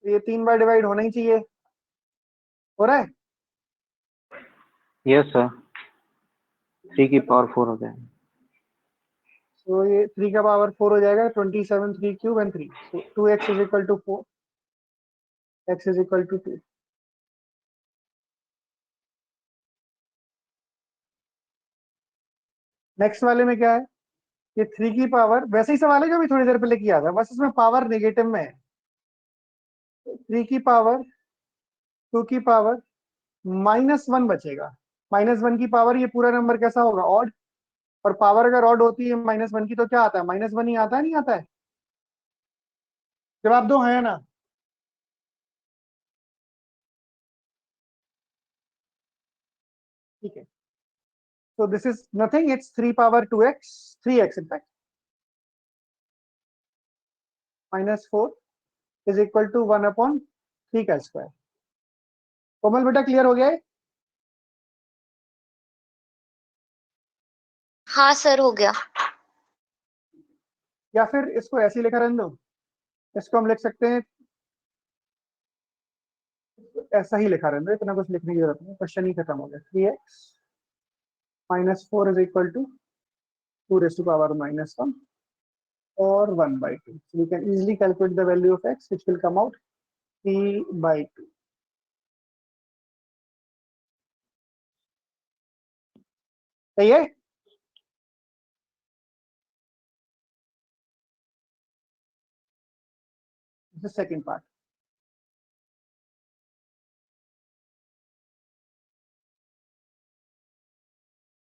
ये 3 बार डिवाइड होना ही चाहिए, हो रहा है? यस सर, 3 की पावर 4 हो जाएगा। तो ये 3 का पावर 4 हो जाएगा, 27 3 cube and 3, so 2x is equal to 4, x is equal to 2। Next वाले में क्या है, ये 3 की पावर वैसे ही सवाल है जो भी थोड़ी देर पहले किया था, बस इसमें पावर नेगेटिव में है। 3 की पावर 2 की पावर -1 बचेगा। -1 की पावर, ये पूरा नंबर कैसा होगा, ऑड, और पावर अगर ऑड होती है -1 की तो क्या आता है, -1 ही आता है, नहीं आता है? जवाब दो, है ना? ठीक है, so this is nothing, it's 3 power 2x, 3x in fact, -4 is equal to 1 upon 3 का स्क्वायर। कोमल बेटा क्लियर हो गया है? हाँ सर, हो गया। या फिर इसको ऐसे ही लिखा रहने दो, इसको हम लिख सकते हैं ऐसा ही लिखा रहने दो, इतना कुछ लिखने की जरूरत नहीं, क्वेश्चन ही खत्म हो गया। 3x -4 is equal to 2 raised to power -1 or 1/2, so we can easily calculate the value of x, which will come out 3/2। सही है? Second part.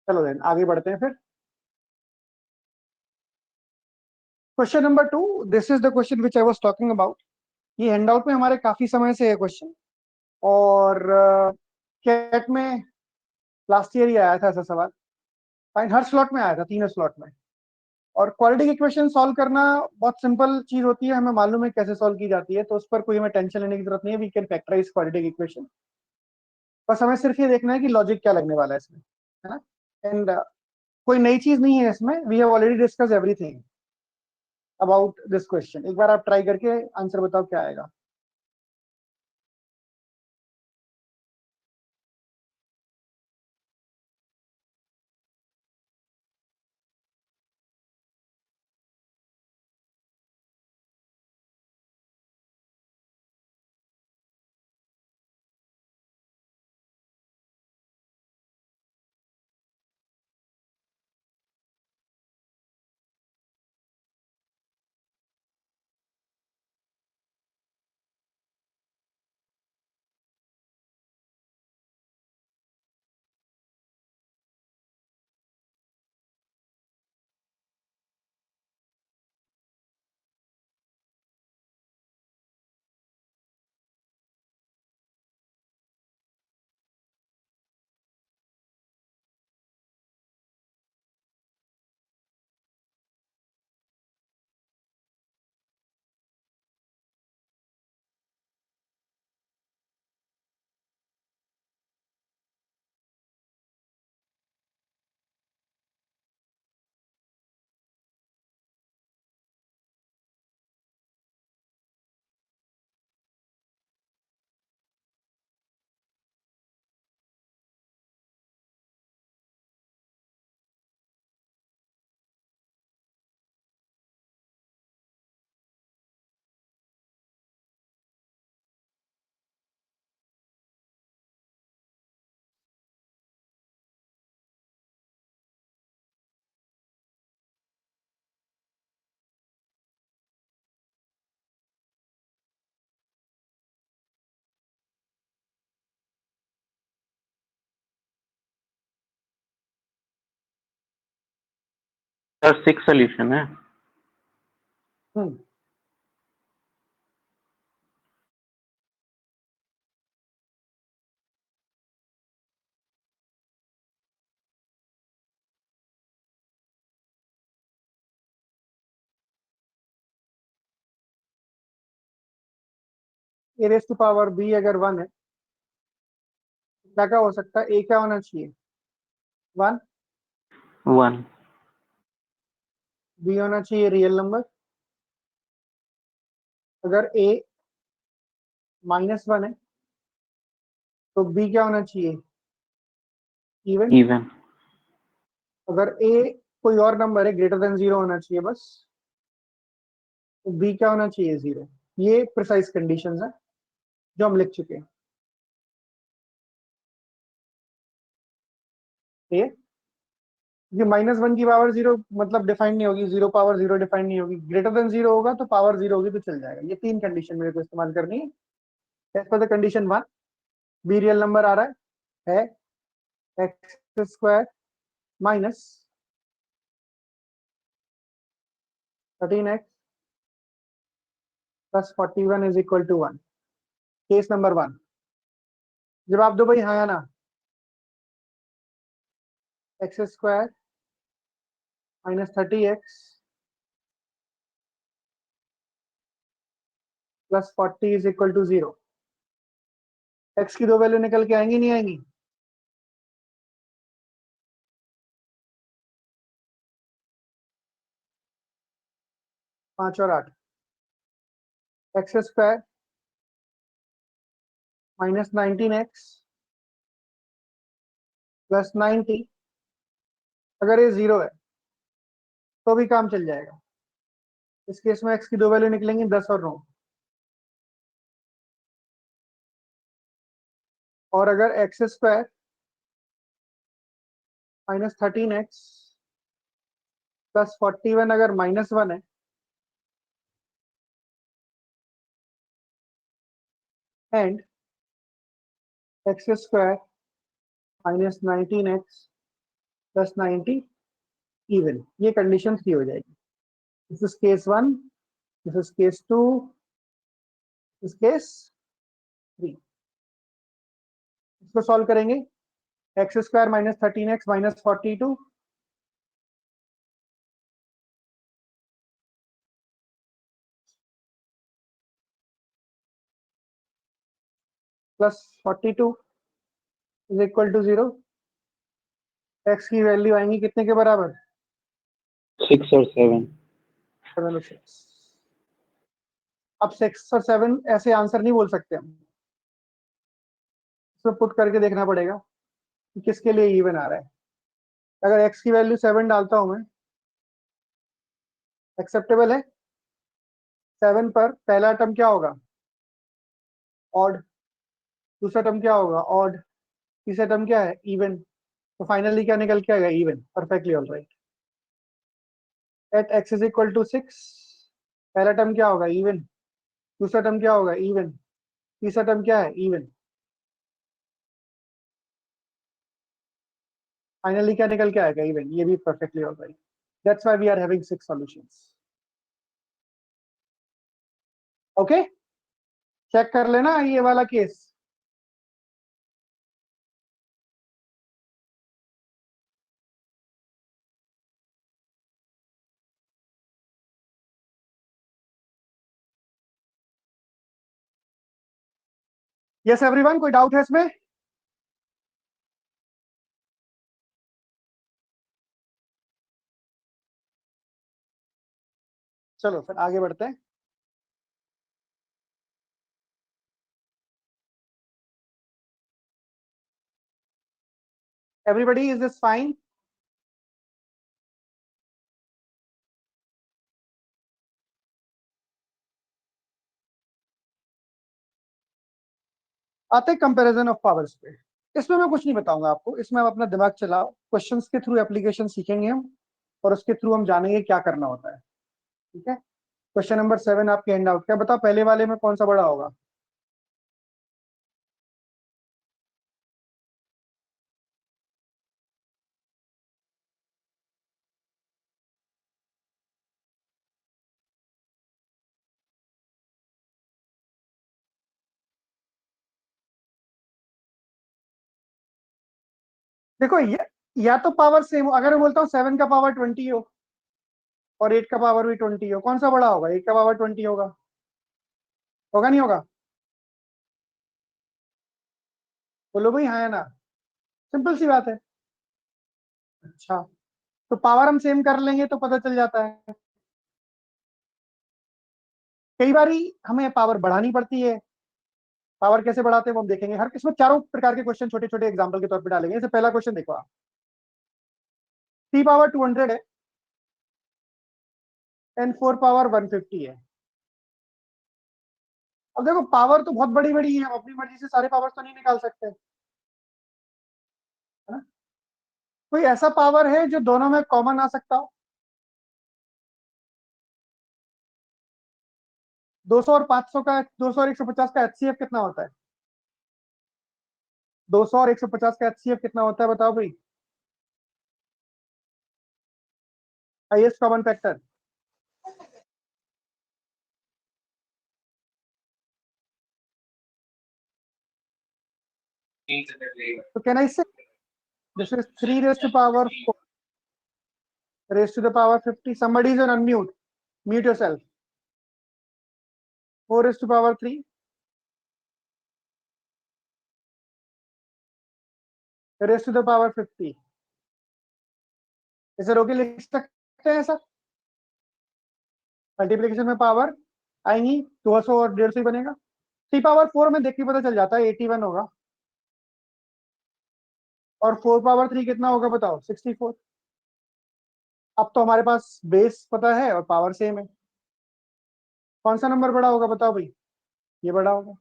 चलो देन आगे बढ़ते हैं फिर। Question number 2, this is the question which I was talking about. ये handout में हमारे काफी समय से है क्वेश्चन, और कैट में लास्ट ईयर ही आया था ऐसा सवाल, फाइन हर स्लॉट में आया था, तीनों स्लॉट में। और क्वाड्रेटिक इक्वेशन सॉल्व करना बहुत सिंपल चीज होती है, हमें मालूम है कैसे सॉल्व की जाती है, तो उस पर कोई हमें टेंशन लेने की जरूरत नहीं है, we can factorise quadratic equation. बस हमें सिर्फ ये देखना है कि लॉजिक क्या लगने वाला है इसमें, है ना? एंड कोई नई चीज नहीं है इसमें, we have already discuss everything about this question. एक बार आप ट्राई करके आंसर बताओ क्या आएगा। सर 6 सोल्यूशन है। हम्म ए रेस टू पावर बी अगर 1 है, क्या क्या हो सकता है? ए क्या होना चाहिए? 1। 1 बी होना चाहिए रियल नंबर। अगर ए -1 है तो बी क्या होना चाहिए? इवन। इवन। अगर ए कोई और नंबर है, ग्रेटर देन 0 होना चाहिए बस, तो बी क्या होना चाहिए? 0। ये प्रिसाइज कंडीशंस है जो हम लिख चुके हैं। ये -1 की पावर 0 मतलब डिफाइन नहीं होगी, 0 पावर 0 डिफाइन नहीं होगी, ग्रेटर देन 0 होगा तो पावर 0 होगी तो चल जाएगा। ये 3 कंडीशन मेरे को इस्तेमाल करनी है। As per the condition 1, be real number आ रहा है x square minus 13x plus 41 is equal to 1। Case number 1, जवाब दो भाई, हाँ या ना। X square minus 30x plus 40 is equal to 0। X की दो वैल्यू निकल के आएंगी नहीं आएंगी? 5 और 8। X square minus 19x plus 90, अगर ये 0 है तो भी काम चल जाएगा। इस केस में एक्स की दो वैल्यू निकलेंगी 10 और 9। और अगर x square minus 13x plus 41 अगर -1 है, and x square minus 19x plus 90 even, ये कंडीशन 3 हो जाएगी। This is case 1, this is case 2, this case 3। इसको सॉल्व करेंगे। X square minus 13x minus 42 plus 42 is equal to 0। X की value आएंगी कितने के बराबर? 6 और 7। 7 और 6। अब 6 और 7 ऐसे आंसर नहीं बोल सकते हम, इसमें पुट करके देखना पड़ेगा कि किसके लिए इवन आ रहा है। अगर एक्स की वैल्यू 7 डालता हूं मैं, एक्सेप्टेबल है। 7 पर पहला टर्म क्या होगा? ऑड। दूसरा टर्म क्या होगा? ऑड। तीसरा टर्म क्या है? इवन। तो फाइनली क्या निकल के आएगा? Even. Perfectly all right. At x is equal to 6, पहला टर्म क्या होगा? इवन। दूसरा टर्म क्या होगा? इवन। तीसरा टर्म क्या है? इवन। फाइनली क्या निकल के आएगा? इवन। ये भी perfectly all right. That's why we are having 6 solutions. Okay, check कर लेना ये वाला केस। यस एवरीवन, कोई डाउट है इसमें? चलो फिर आगे बढ़ते हैं। Everybody, is this fine? आते कंपैरिजन ऑफ पावर्स पे। इसमें मैं कुछ नहीं बताऊंगा आपको, इसमें आप अपना दिमाग चलाओ, क्वेश्चंस के थ्रू एप्लीकेशन सीखेंगे हम, और उसके थ्रू हम जानेंगे क्या करना होता है। ठीक है, क्वेश्चन नंबर 7 आपके एंड आउट। क्या बताओ पहले वाले में कौन सा बड़ा होगा? देखो या तो पावर सेम हो, अगर मैं बोलता हूँ 7 का पावर 20 हो और 8 का पावर भी 20 हो, कौन सा बड़ा होगा? 8 का पावर 20 होगा। होगा नहीं होगा? बोलो भाई, हाँ या ना? सिंपल सी बात है। अच्छा, तो पावर हम सेम कर लेंगे तो पता चल जाता है। कई बारी हमें पावर बढ़ानी पड़ती है। पावर कैसे बढ़ाते हैं वो हम देखेंगे। हर इसमें चारों प्रकार के क्वेश्चन छोटे छोटे एग्जाम्पल के तौर पे डालेंगे। जैसे पहला क्वेश्चन देखो आप, 3 पावर 200 है एंड 4 पावर 150 है। अब देखो, पावर तो बहुत बड़ी बड़ी है, हम अपनी मर्जी से सारे पावर तो नहीं निकाल सकते, है ना? कोई ऐसा पावर है जो दोनों में कॉमन आ सकता हो? 200 और 500 का, 200 और 150 का एचसीएफ कितना होता है? 200 और 150 का एचसीएफ कितना होता है, बताओ भाई? Highest common factor. तो can I say this is 3 raise to power 4 raised to the power 50. Somebody is on unmute. Mute yourself. 4 raised to power 3 raised to the power 50. इसे रोके लिख सकते हैं ऐसा? मल्टीप्लीकेशन में पावर आएंगी, 200 और 150 ही बनेगा। 3 पावर 4 में देख के पता चल जाता है, 81 होगा। और 4 पावर 3 कितना होगा बताओ? 64। अब तो हमारे पास बेस पता है और पावर सेम है। कौन सा नंबर बड़ा होगा बताओ भाई? ये बड़ा होगा।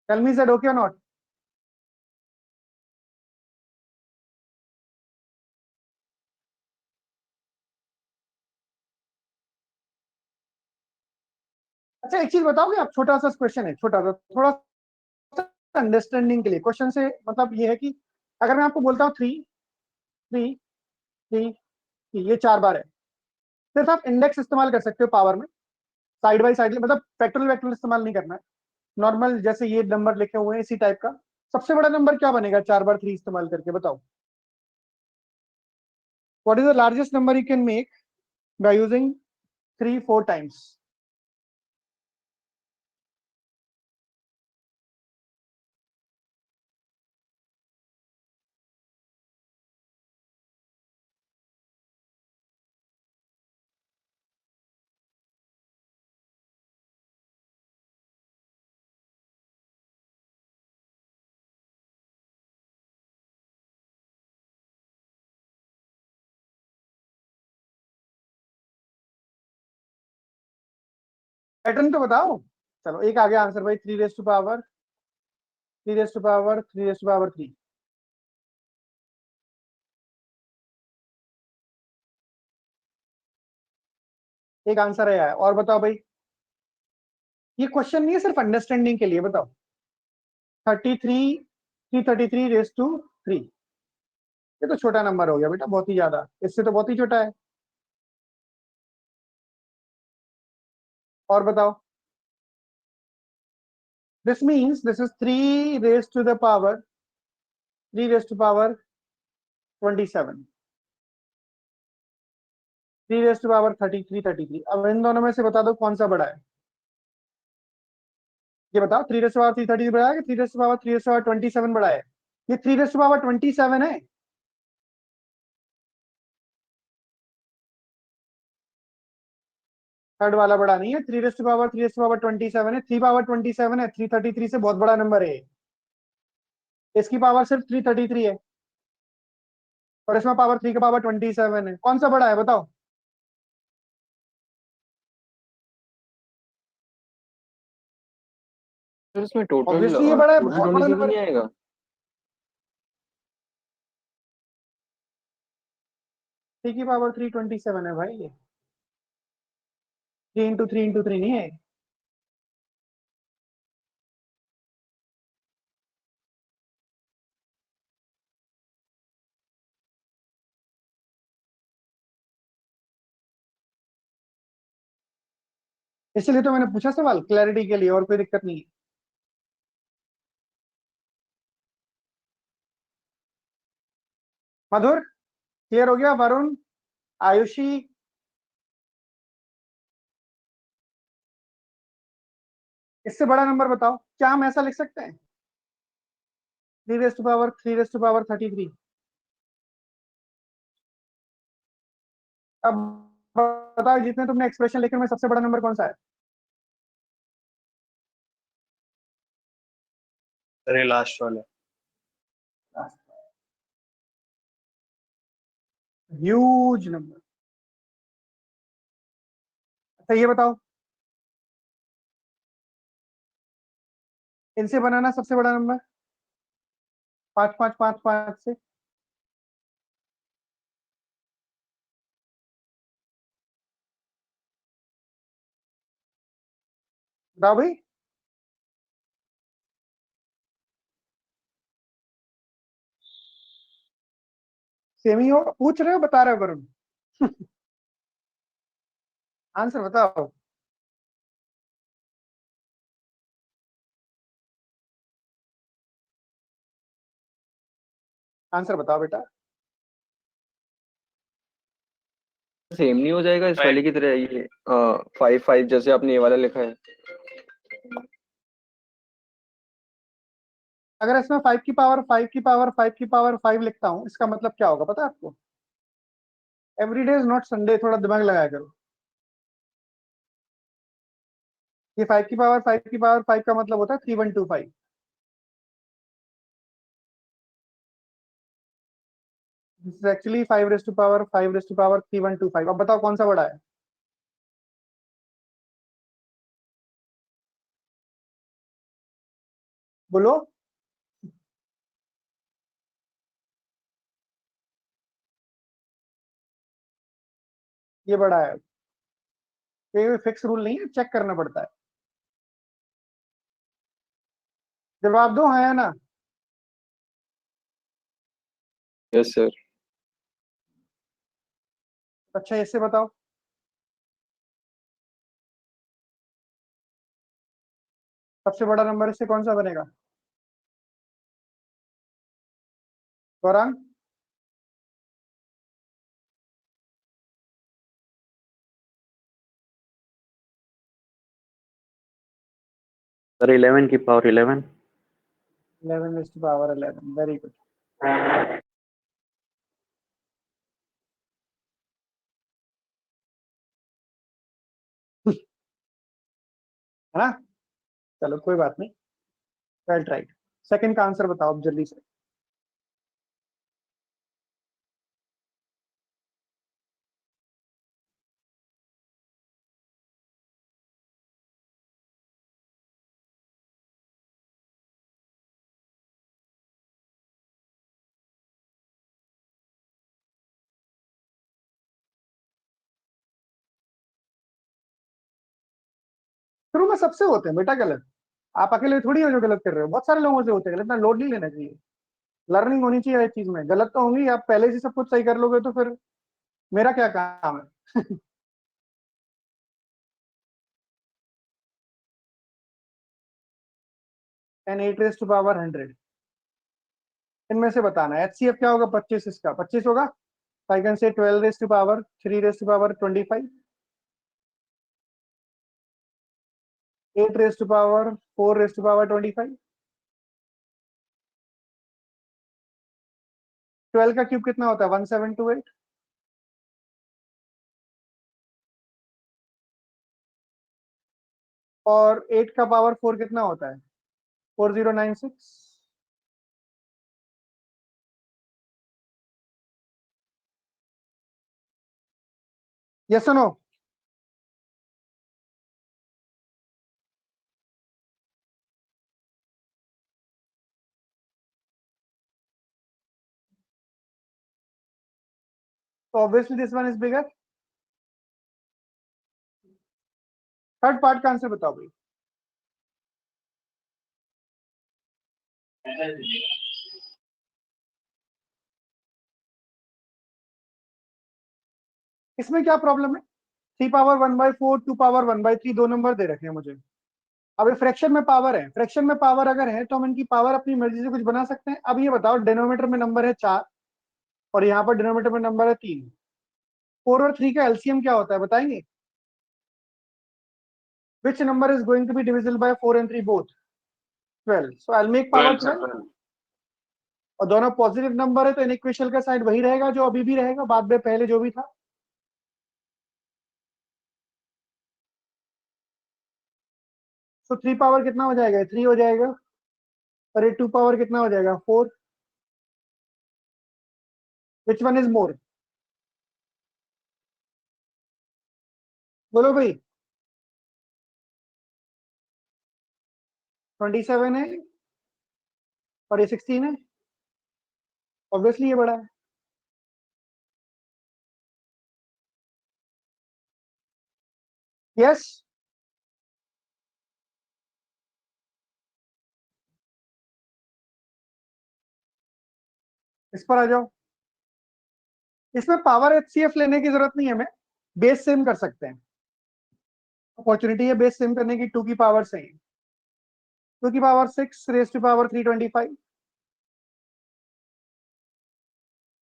Tell me, is that okay और नॉट? अच्छा, एक चीज बताओगे आप? छोटा सा क्वेश्चन है, छोटा सा, थोड़ा अंडरस्टैंडिंग के लिए क्वेश्चन से मतलब ये है कि अगर मैं आपको बोलता हूँ 3 3 3 ये 4 बार है, सिर्फ आप इंडेक्स इस्तेमाल कर सकते हो पावर में, साइड बाई साइड, मतलब फैक्टोरियल वैक्टोरियल इस्तेमाल नहीं करना है। नॉर्मल जैसे ये नंबर लिखे हुए हैं इसी टाइप का। सबसे बड़ा नंबर क्या बनेगा 4 बार 3 इस्तेमाल करके, बताओ? What is the largest number you can make by using 3 4 times? Pattern तो बताओ। चलो एक आ गया आंसर भाई, 3 एक आंसर है। और बताओ भाई, ये क्वेश्चन नहीं है, सिर्फ अंडरस्टैंडिंग के लिए बताओ। 3 3 रेस टू 3। ये तो छोटा नंबर हो गया बेटा, बहुत ही ज्यादा, इससे तो बहुत ही छोटा है। और बताओ, this means this is 3 raise to power 3 raise to power 33 33। अब इन दोनों में से बता दो कौन सा बड़ा है। ये बताओ, 3 रेस टू पावर 3 33 बड़ा है कि 3 रेस टू पावर बड़ा है? ये 3 रेस टू पावर 27 है। थर्ड वाला बड़ा नहीं है। 3 raise to power 3 raise to power 27 है। 333 से बहुत बड़ा नंबर है। इसकी पावर सिर्फ 333 है और इसमें पावर 3 का पावर 27 है। कौन सा बड़ा है बताओ? फिर उसमें टोटल ऑब्वियसली ये बड़ा है, टोटल बहुत बड़ा 27 नंबर नहीं है। आएगा? 3 की पावर 327 है भाई ये। 3 इंटू 3 नहीं है। इसलिए तो मैंने पूछा सवाल, क्लैरिटी के लिए, और कोई दिक्कत नहीं है। मधुर क्लियर हो गया? वरुण, आयुषी, इससे बड़ा नंबर बताओ। क्या हम ऐसा लिख सकते हैं? 3 raised to power 33। अब बताओ, जितने तुमने एक्सप्रेशन लिखे में सबसे बड़ा नंबर कौन सा है? अरे लास्ट वाला। Huge number. अच्छा ये बताओ, इनसे बनाना सबसे बड़ा नंबर 5 5 5 5 से। बताओ भाई। सेमी हो पूछ रहे हो, बता रहे हो वरुण? आंसर बताओ। आंसर बताओ बेटा। सेम नहीं हो जाएगा इस वाले की तरह ये 5 5 जैसे आपने ये वाला लिखा है? अगर इसमें 5 की पावर 5 लिखता हूँ, इसका मतलब क्या होगा पता है आपको? Everyday is not Sunday. थोड़ा दिमाग लगाया करो। ये 5 की पावर 5 का मतलब होता है 3125। This is actually 5 raised to power 3125। अब बताओ कौन सा बड़ा है? बोलो। ये बड़ा है। ये फिक्स रूल नहीं है, चेक करना पड़ता है। जवाब दो, हाँ या ना। Yes sir. अच्छा इससे बताओ, सबसे बड़ा नंबर इससे कौन सा बनेगा? गौरांग। सर 11 की power 11। 11 raised to power 11। Very good. है ना? चलो कोई बात नहीं। Well tried. सेकंड का आंसर बताओ अब जल्दी से। शुरू में सबसे होते हैं बेटा गलत। आप अकेले थोड़ी हो जो गलत कर रहे हो, बहुत सारे लोगों से होते हैं गलत। इतना लोड नहीं लेना चाहिए। लर्निंग होनी चाहिए हर चीज में। गलत तो होंगी, आप पहले से सब कुछ सही कर लोगे तो फिर मेरा क्या काम है? 10 8 raised to power 100। इनमें से बताना है HCF क्या होगा। 25 इसका 25 होगा। आई कैन से 12 raised to power 3 raised to power 25। 8 raised to power 4 raised to power 25। 12 का क्यूब कितना होता है? 1728। और 8 का पावर 4 कितना होता है? 4096। Yes no? तो obviously this one is bigger. Third part का आंसर बताओ भाई। इसमें क्या प्रॉब्लम है? 3 पावर 1/4 2 पावर 1/3 दो नंबर दे रखे हैं मुझे। अब ये फ्रैक्शन में पावर है। फ्रैक्शन में पावर अगर है तो हम इनकी पावर अपनी मर्जी से कुछ बना सकते हैं। अब ये बताओ, डिनोमिनेटर में नंबर है 4 और यहाँ पर डिनोमिनेटर में नंबर है 3। 4 और 3 का एलसीएम क्या होता है बताएंगे? Which number is going to be divisible by 4 and 3 both? 12. So I'll make power 12. और दोनों पॉजिटिव नंबर है तो इनइक्वेशियल का साइड वही रहेगा जो अभी भी रहेगा, बाद में पहले जो भी था। तो 3 पावर कितना हो जाएगा? 3 हो जाएगा। और ये 2 पावर कितना हो जाएगा? 4। Which one is more? बोलो भाई। 27 है और ये 16 है। ऑब्वियसली ये बड़ा है। यस। इस पर आ जाओ। इसमें पावर एचसीएफ लेने की जरूरत नहीं है, हमें बेस सेम कर सकते हैं। अपॉर्चुनिटी है बेस सेम करने की 2 की पावर से ही। 2 की power 6 raise to power 325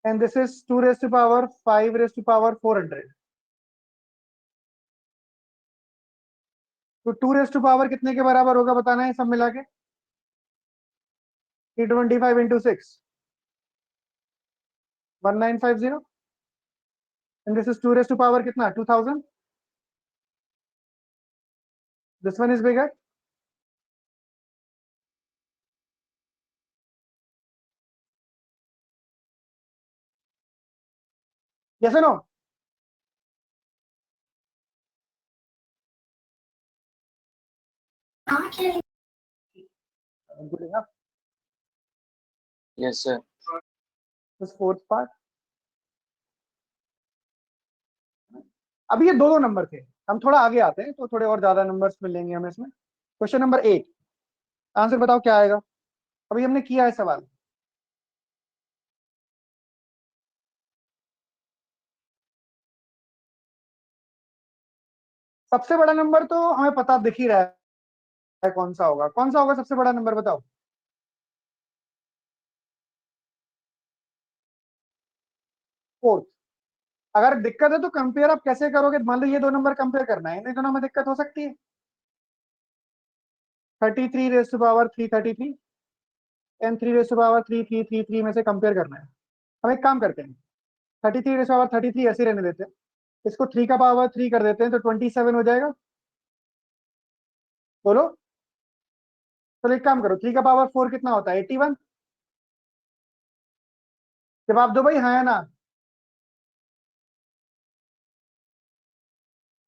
and this is 2 raised to power 5 raised to power 400. तो 2 raised to power कितने के बराबर होगा बताना है सब मिला के? 325 into 6 1950 and this is 2 raised to power कितना? 2000. This one is bigger. Yes or no? Good enough. Yes, sir. This fourth part. अभी ये दो नंबर थे, हम थोड़ा आगे आते हैं तो थोड़े और ज्यादा नंबर्स मिलेंगे हमें इसमें। क्वेश्चन नंबर 8, आंसर बताओ क्या आएगा? अभी हमने किया है सवाल। सबसे बड़ा नंबर तो हमें पता दिख ही रहा है कौन सा होगा। कौन सा होगा सबसे बड़ा नंबर बताओ? फोर्थ। अगर दिक्कत है तो कंपेयर आप कैसे करोगे? मान लो ये दो नंबर कंपेयर करना है, इन दोनों में दिक्कत हो सकती है। 33 रेज टू पावर 333 एंड 3 रेज टू पावर 3333 में से कंपेयर करना है। हम एक काम करते हैं, 33 रेज टू पावर 33 ऐसे रहने देते हैं, इसको 3 का पावर 3 कर देते हैं तो 27 हो जाएगा। बोलो। तो एक काम करो, 3 का पावर 4 कितना होता है? 81। जवाब दो भाई, हाँ या ना।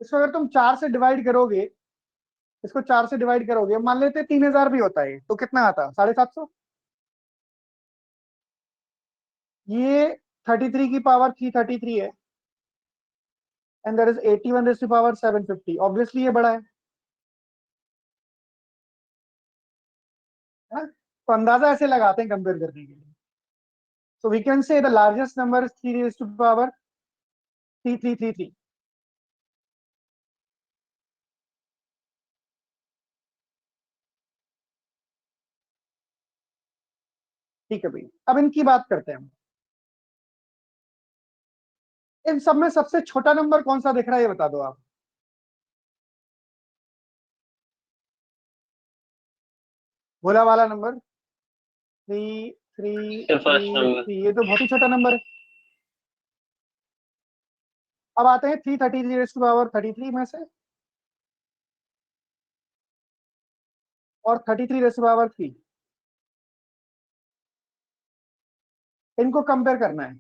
इसको अगर तुम 4 से डिवाइड करोगे, इसको 4 से डिवाइड करोगे, मान लेते 3000 भी होता है तो कितना आता? 750। ये 33 की पावर 333 है and that is 81 raise to power 750। Obviously ये बड़ा है ना? तो अंदाजा ऐसे लगाते हैं कंपेयर करने के लिए। So we can say the largest number is 3 raise to power 3333। ठीक है भाई, अब इनकी बात करते हैं हम। इन सब में सबसे छोटा नंबर कौन सा दिख रहा है ये बता दो आप। भोला वाला नंबर 3 3 The first 3 number. 3, ये तो बहुत ही छोटा नंबर है। अब आते हैं 333 रेज़ टू पावर 33 में से और 33 रेज़ टू पावर 3, इनको कंपेयर करना है।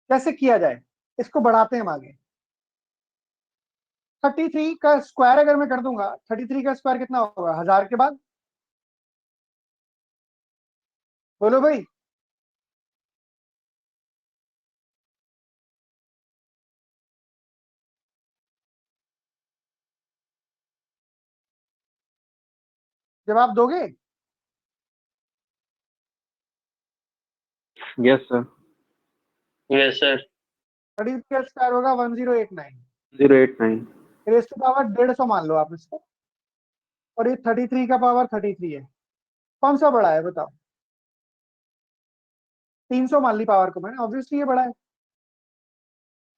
कैसे किया जाए? इसको बढ़ाते हैं हम आगे। 33 का स्क्वायर अगर मैं कर दूंगा, 33 का स्क्वायर कितना होगा 1000 के बाद? बोलो भाई। जवाब दोगे? Yes, sir. Yes, sir. 33 का स्क्वायर होगा 1089 089. रेज़ टू पावर 150 मान लो आप इसको, और ये 33 का पावर 33 है। कौन सा बड़ा है बताओ? 300 मान ली पावर को मैंने, ऑब्वियसली ये बड़ा है।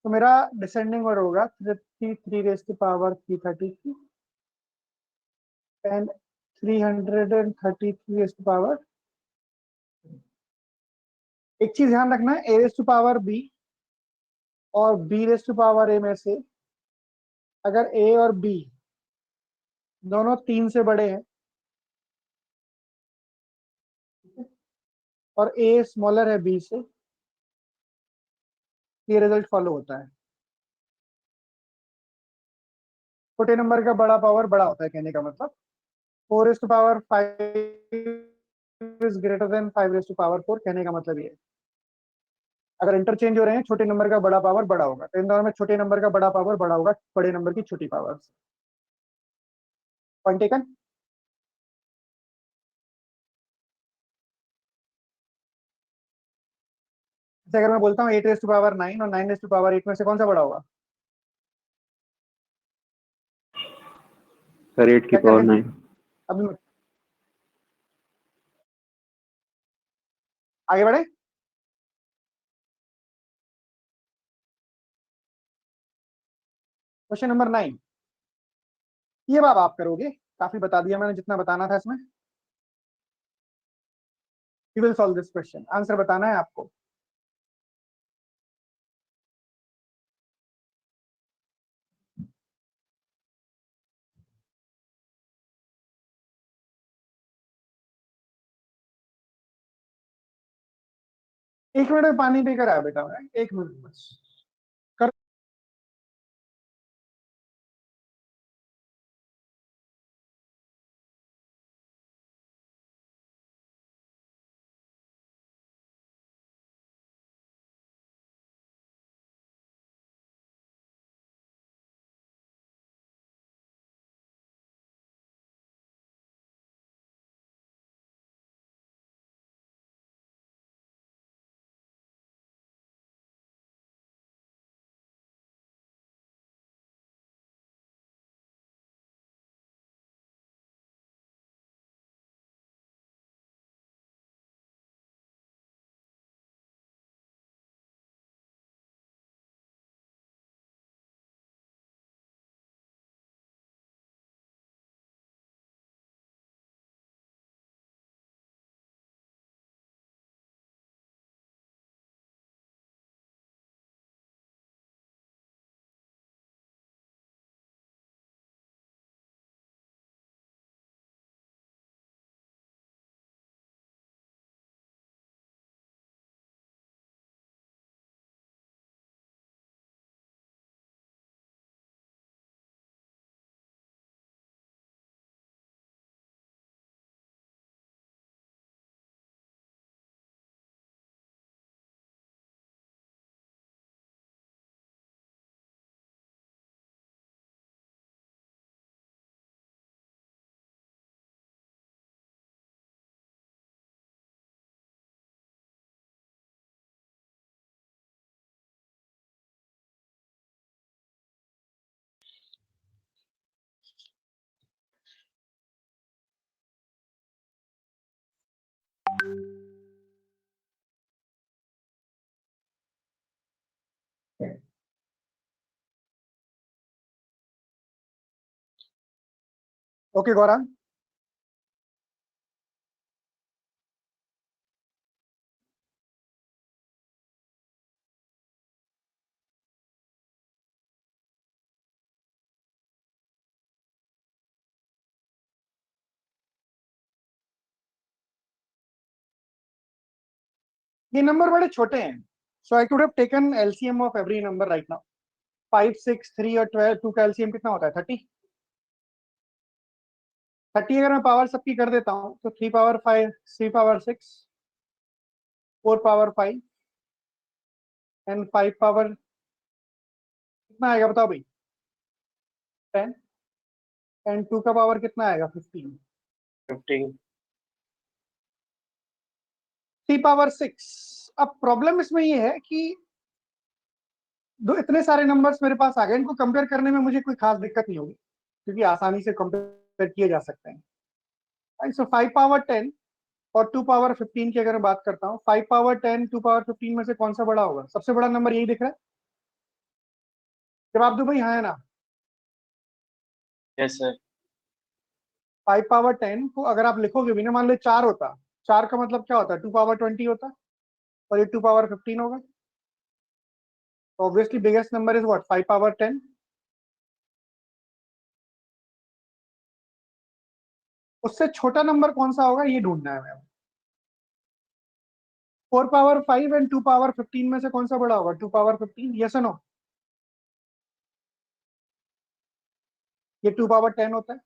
तो मेरा डिसेंडिंग ऑर्डर होगा 3 रेज टू पावर 333 एंड 333 रेज टू पावर। एक चीज ध्यान रखना है, a raise to power b और b raise to power a में से अगर ए और बी दोनों 3 से बड़े हैं और ए स्मॉलर है बी से, ये रिजल्ट फॉलो होता है। छोटे नंबर का बड़ा पावर बड़ा होता है, कहने का मतलब 4 raise to power 5 is greater than 5 raise to power 4, कहने का मतलब ये है। अगर इंटरचेंज हो रहे हैं, छोटे नंबर का बड़ा पावर बड़ा होगा, तो इन दोनों में छोटे नंबर का बड़ा पावर बड़ा होगा बड़े नंबर की छोटी पावर से। Point taken. अगर मैं बोलता हूँ 8 रेज टू पावर 9 और 9 रेज टू पावर 8 में से कौन सा बड़ा होगा? सर 8 की क्या पावर क्या 9। अभी आगे बढ़े। क्वेश्चन नंबर 9, ये बात आप करोगे, काफी बता दिया मैंने जितना बताना था इसमें। You will solve this question, answer बताना है आपको। एक मिनट में पानी पीकर आया बेटा मैं, 1 मिनट बस। कर ओके गौरांग। ये नंबर बड़े छोटे हैं, so I could have taken LCM of every number right now. 5 6 3 और 12 2 का एलसीएम कितना होता है? 30। 30 अगर मैं पावर सबकी कर देता हूँ तो 3 power 5 3 power 6 4 power 5 and 5 power कितना आएगा बताओ भाई? 10 एंड 2 का पावर कितना आएगा? 15। 15। 3 पावर 6। अब प्रॉब्लम इसमें ये है कि दो इतने सारे नंबर्स मेरे पास आ गए, इनको कंपेयर करने में मुझे कोई खास दिक्कत नहीं होगी क्योंकि आसानी से कंपेयर किए जा सकते हैं। सो 5 पावर 10 और 2 पावर 15 की अगर मैं बात करता हूँ, 5 पावर 10 2 पावर 15 में से कौन सा बड़ा होगा? सबसे बड़ा नंबर यही दिख रहा है? जवाब दो भाई, हाँ है ना? Yes sir. 5 पावर 10 को अगर आप लिखोगे भी ना, मान लो 4 होता, 4 का मतलब क्या होता है? 2 पावर 20 होता, और ये 2 पावर 15 होगा। Obviously biggest number is what? 5 power 10। उससे छोटा नंबर कौन सा होगा, ये ढूंढना है हमें। 4 पावर 5 एंड 2 पावर 15 में से कौन सा बड़ा होगा? 2 पावर 15, यस नो? ये 2 पावर 10 होता है।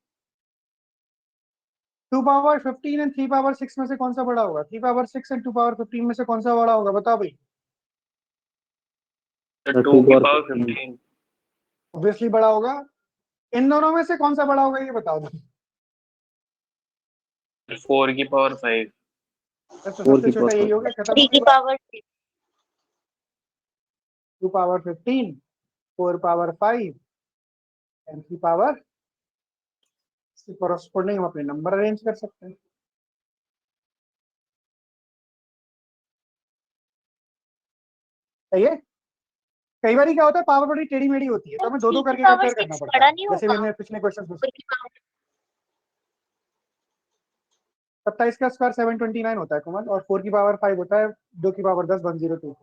2 पावर 15 एंड 3 पावर 6 में से कौन सा बड़ा होगा? 3 पावर 6 एंड 2 पावर 15 में से कौन सा बड़ा होगा? बताओ भाई। सर 2 2 की power पावर 15 15। ऑब्वियसली बड़ा होगा। इन दोनों में से कौन सा बड़ा होगा, ये बताओ भाई। 4 की पावर 5। तो 4 सबसे की छोटा power यही हो गया, खत्म 3 हो की गई बात। Power 2 power 15, 4 power 5 and 3 power, corresponding हम अपने नंबर अरेंज कर सकते हैं। सही है। कई बार क्या होता है, पावर बड़ी टेढ़ी मेढ़ी होती है, तो हमें दो 3 दो की करके पावर कंपेयर करना 6 पड़ता बड़ा है, नहीं जैसे होगा? मैंने पिछले क्वेश्चन में। 4 की पावर 27 का स्क्वायर 729 होता है कोमल, और 4 की पावर 5 होता है 2 की पावर 10 102।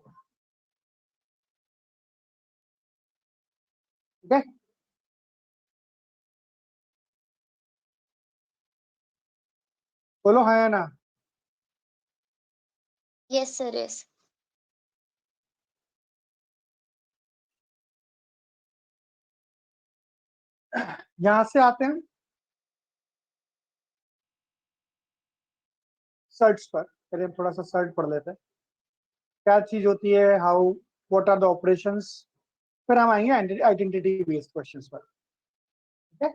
ठीक है। बोलो हाँ या ना। Yes sir yes. यहां से आते हैं सर्च पर। चलिए हम थोड़ा सा सर्च पढ़ लेते हैं, क्या चीज होती है, how, what are the operations. फिर हम आएंगे आइडेंटिटी बेस्ड क्वेश्चंस पर। ठीक है।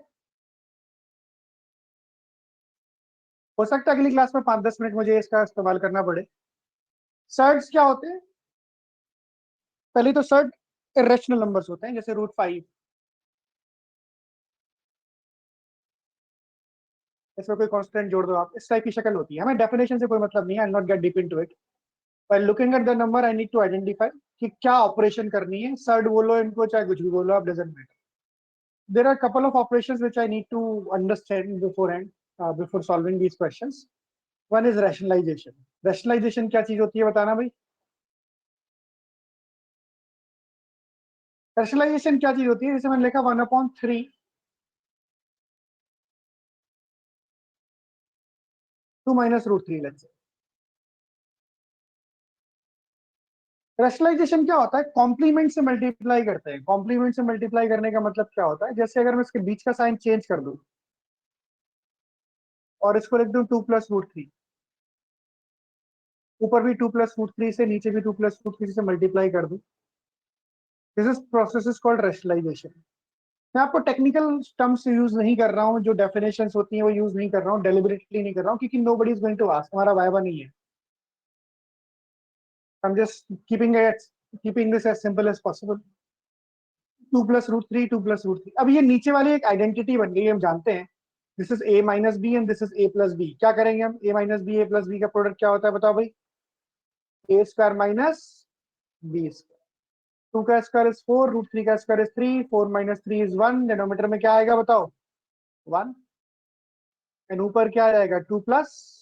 हो सकता है अगली क्लास में 5-10 मिनट मुझे इसका इस्तेमाल करना पड़े। सर्ट्स क्या होते हैं? पहले तो सर्ट इरेशनल नंबर्स होते हैं, जैसे √5। इसमें कोई कांस्टेंट जोड़ दो आप, इस टाइप की शक्ल होती है। हमें डेफिनेशन से कोई मतलब नहीं है, I not get deep into it. While looking at the number, I need to identify कि क्या ऑपरेशन करनी है। सर्ट बोलो इनको, चाहे कुछ भी बोलो आप, doesn't matter. There are a couple of operations which I need to understand beforehand, before solving these questions. One is rationalization. Rationalization क्या चीज होती है, बताना भाई। Rationalization क्या चीज होती है? जैसे मैंने लिखा 1/3 2 minus √3, let's say। रैशनलाइजेशन क्या होता है? कॉम्प्लीमेंट से मल्टीप्लाई करते हैं। कॉम्प्लीमेंट से मल्टीप्लाई करने का मतलब क्या होता है? जैसे अगर मैं इसके बीच का साइन चेंज कर दूं और इसको लिख दूं 2 + √3, ऊपर भी 2 + √3 से, नीचे भी 2 + √3 से मल्टीप्लाई कर दूं, this is process is called rationalisation. मैं आपको टेक्निकल टर्म्स यूज नहीं कर रहा हूँ, जो डेफिनेशंस होती हैं वो यूज नहीं कर रहा हूँ, डेलिबरेटली नहीं कर रहा हूँ, क्योंकि nobody is going to ask, हमारा वायवा नहीं है। I am just keeping this as simple as possible. 2 + √3 2 + √3। अब ये नीचे वाली एक आइडेंटिटी बन गई, हम जानते हैं this is a minus b and this is a + b। क्या करेंगे हम? a minus b, a + b का प्रोडक्ट क्या होता है, बताओ भाई? a² minus b²। 2 का स्क्वायर इज 4, √3 का स्क्वायर इज 3, 4 - 3 इज 1। डिनोमिनेटर में क्या आएगा बताओ? 1। एंड ऊपर क्या आ जाएगा? 2 प्लस।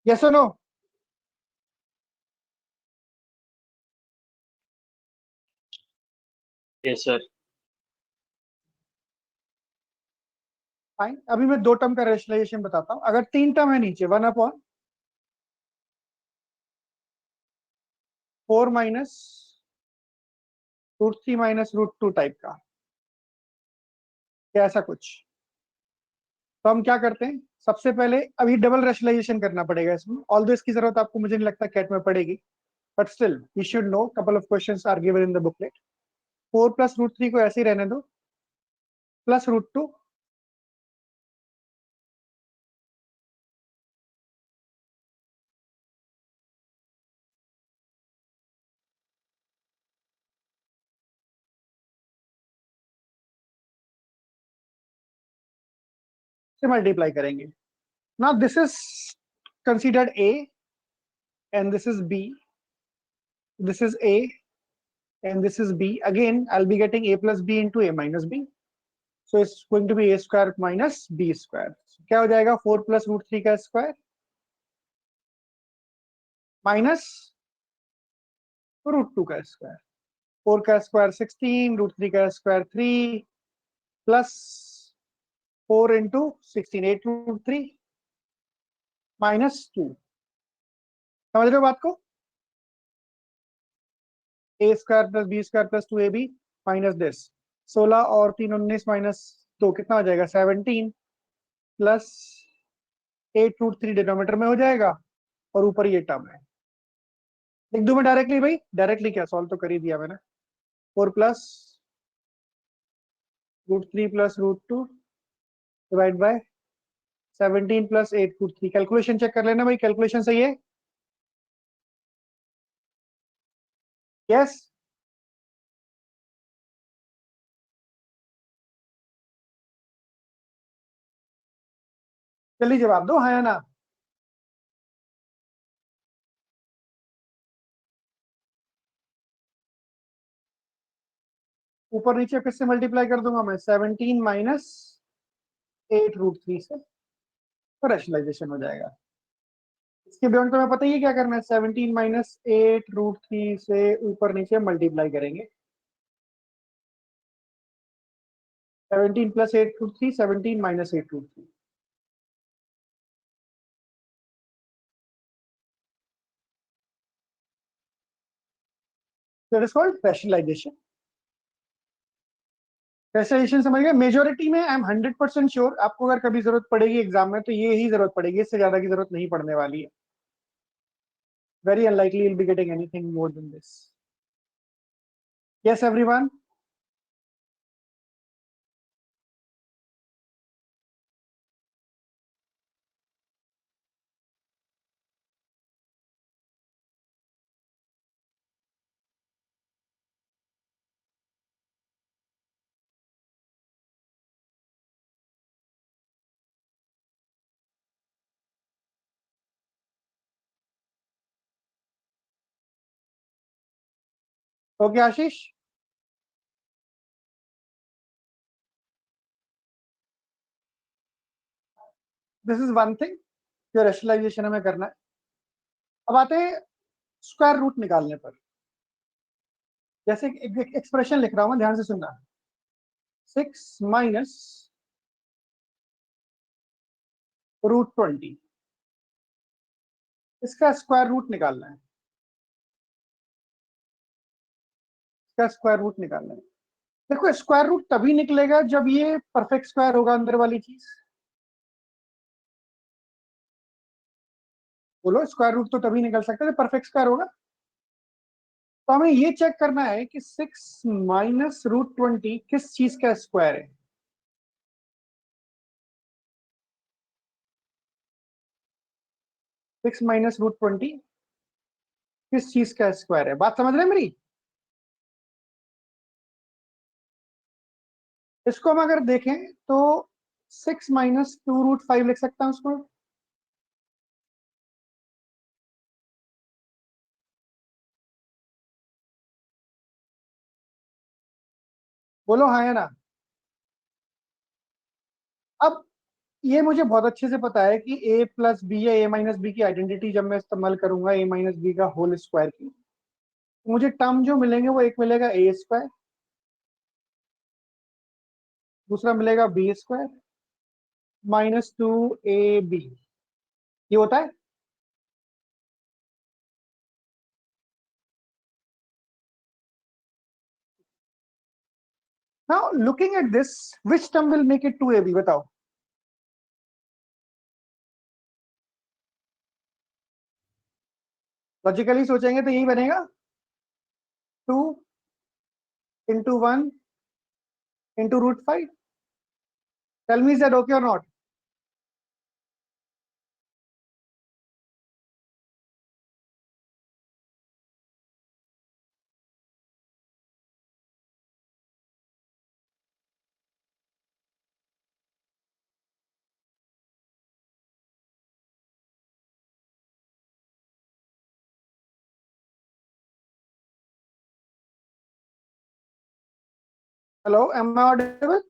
यस और नो? Yes sir. फाइन। अभी मैं 2 टर्म का रेशनलाइजेशन बताता हूँ। अगर 3 टर्म है नीचे, 1/4 माइनस √3 माइनस √2 टाइप का, क्या ऐसा कुछ? तो हम क्या करते हैं, सबसे पहले अभी डबल रेशनलाइजेशन करना पड़ेगा इसमें। ऑल्दो इसकी जरूरत आपको, मुझे नहीं लगता कैट में पड़ेगी, but still you should know, couple of questions are given in the booklet. 4 + √3 को ऐसे ही रहने दो, प्लस √2 से मल्टीप्लाई करेंगे. Now this is considered A and this is b, this is a and this is b. Again I'll be getting a plus b into a minus b, so it's going to be a square minus b square. क्या हो जाएगा 4 plus root 3 का square minus root 2 का square. 4 का square 16, root 3 का square 3 plus 4 into 16, 8 root 3 minus 2. समझ रहे हो बात को? A square plus b square plus 2ab minus this 16 और 3 19 माइनस 2 कितना हो जाएगा 17 प्लस 8 रूट 3 डिनोमिनेटर में हो जाएगा और ऊपर ये टर्म है. लिख दूं मैं डायरेक्टली? भाई डायरेक्टली क्या, सॉल्व तो कर ही दिया मैंने. 4 plus root 3 plus root 2 divide by 17 plus 8 root 3. Calculation check कर लेना भाई, कैलकुलेशन सही है? यस. जल्दी जवाब दो, हाँ या ना. ऊपर नीचे किससे मल्टीप्लाई कर दूंगा मैं? 17 माइनस 8 रूट 3 से, तो रैशनलाइजेशन हो जाएगा. इसके बियॉन्ड तो मैं पता ही है क्या करना है. 17 माइनस 8 रूट 3 से ऊपर नीचे मल्टीप्लाई करेंगे. 17 plus 8 root 3, 17 minus 8 root 3. That is called rationalisation. Rationalisation समझ गए? मेजोरिटी में आई एम 100% श्योर आपको अगर कभी जरूरत पड़ेगी एग्जाम में तो ये ही जरूरत पड़ेगी, इससे ज्यादा की जरूरत नहीं पड़ने वाली है. Very unlikely you'll be getting anything more than this. Yes, everyone? Okay, Ashish? This is one thing जो रैशनलाइजेशन हमें करना है. अब आते हैं स्क्वायर रूट निकालने पर. जैसे एक एक्सप्रेशन लिख रहा हूं मैं, ध्यान से सुनना. 6 माइनस रूट 20, इसका स्क्वायर रूट निकालना है. इसका स्क्वायर रूट निकालना है. देखो स्क्वायर रूट तभी निकलेगा जब ये परफेक्ट स्क्वायर होगा अंदर वाली चीज. बोलो, स्क्वायर रूट तो तभी निकल सकता है जब परफेक्ट स्क्वायर होगा. तो हमें ये चेक करना है कि 6 माइनस रूट 20 किस चीज का स्क्वायर है. 6 माइनस रूट 20 किस चीज का स्क्वायर है? बात समझ रहे हैं मेरी? इसको हम अगर देखें तो 6 माइनस 2 रूट 5 लिख सकता हूं उसको. बोलो हाँ या ना. अब ये मुझे बहुत अच्छे से पता है कि a प्लस बी या a माइनस बी की आइडेंटिटी जब मैं इस्तेमाल करूंगा a माइनस बी का होल स्क्वायर की, तो मुझे टर्म जो मिलेंगे वो एक मिलेगा a स्क्वायर, दूसरा मिलेगा बी स्क्वायर माइनस 2ab. ये होता है. Now looking at this, which term will make it 2ab? बताओ. लॉजिकली सोचेंगे तो यही बनेगा 2 into 1 into root 5. Tell me is that okay और not? Hello, am I audible?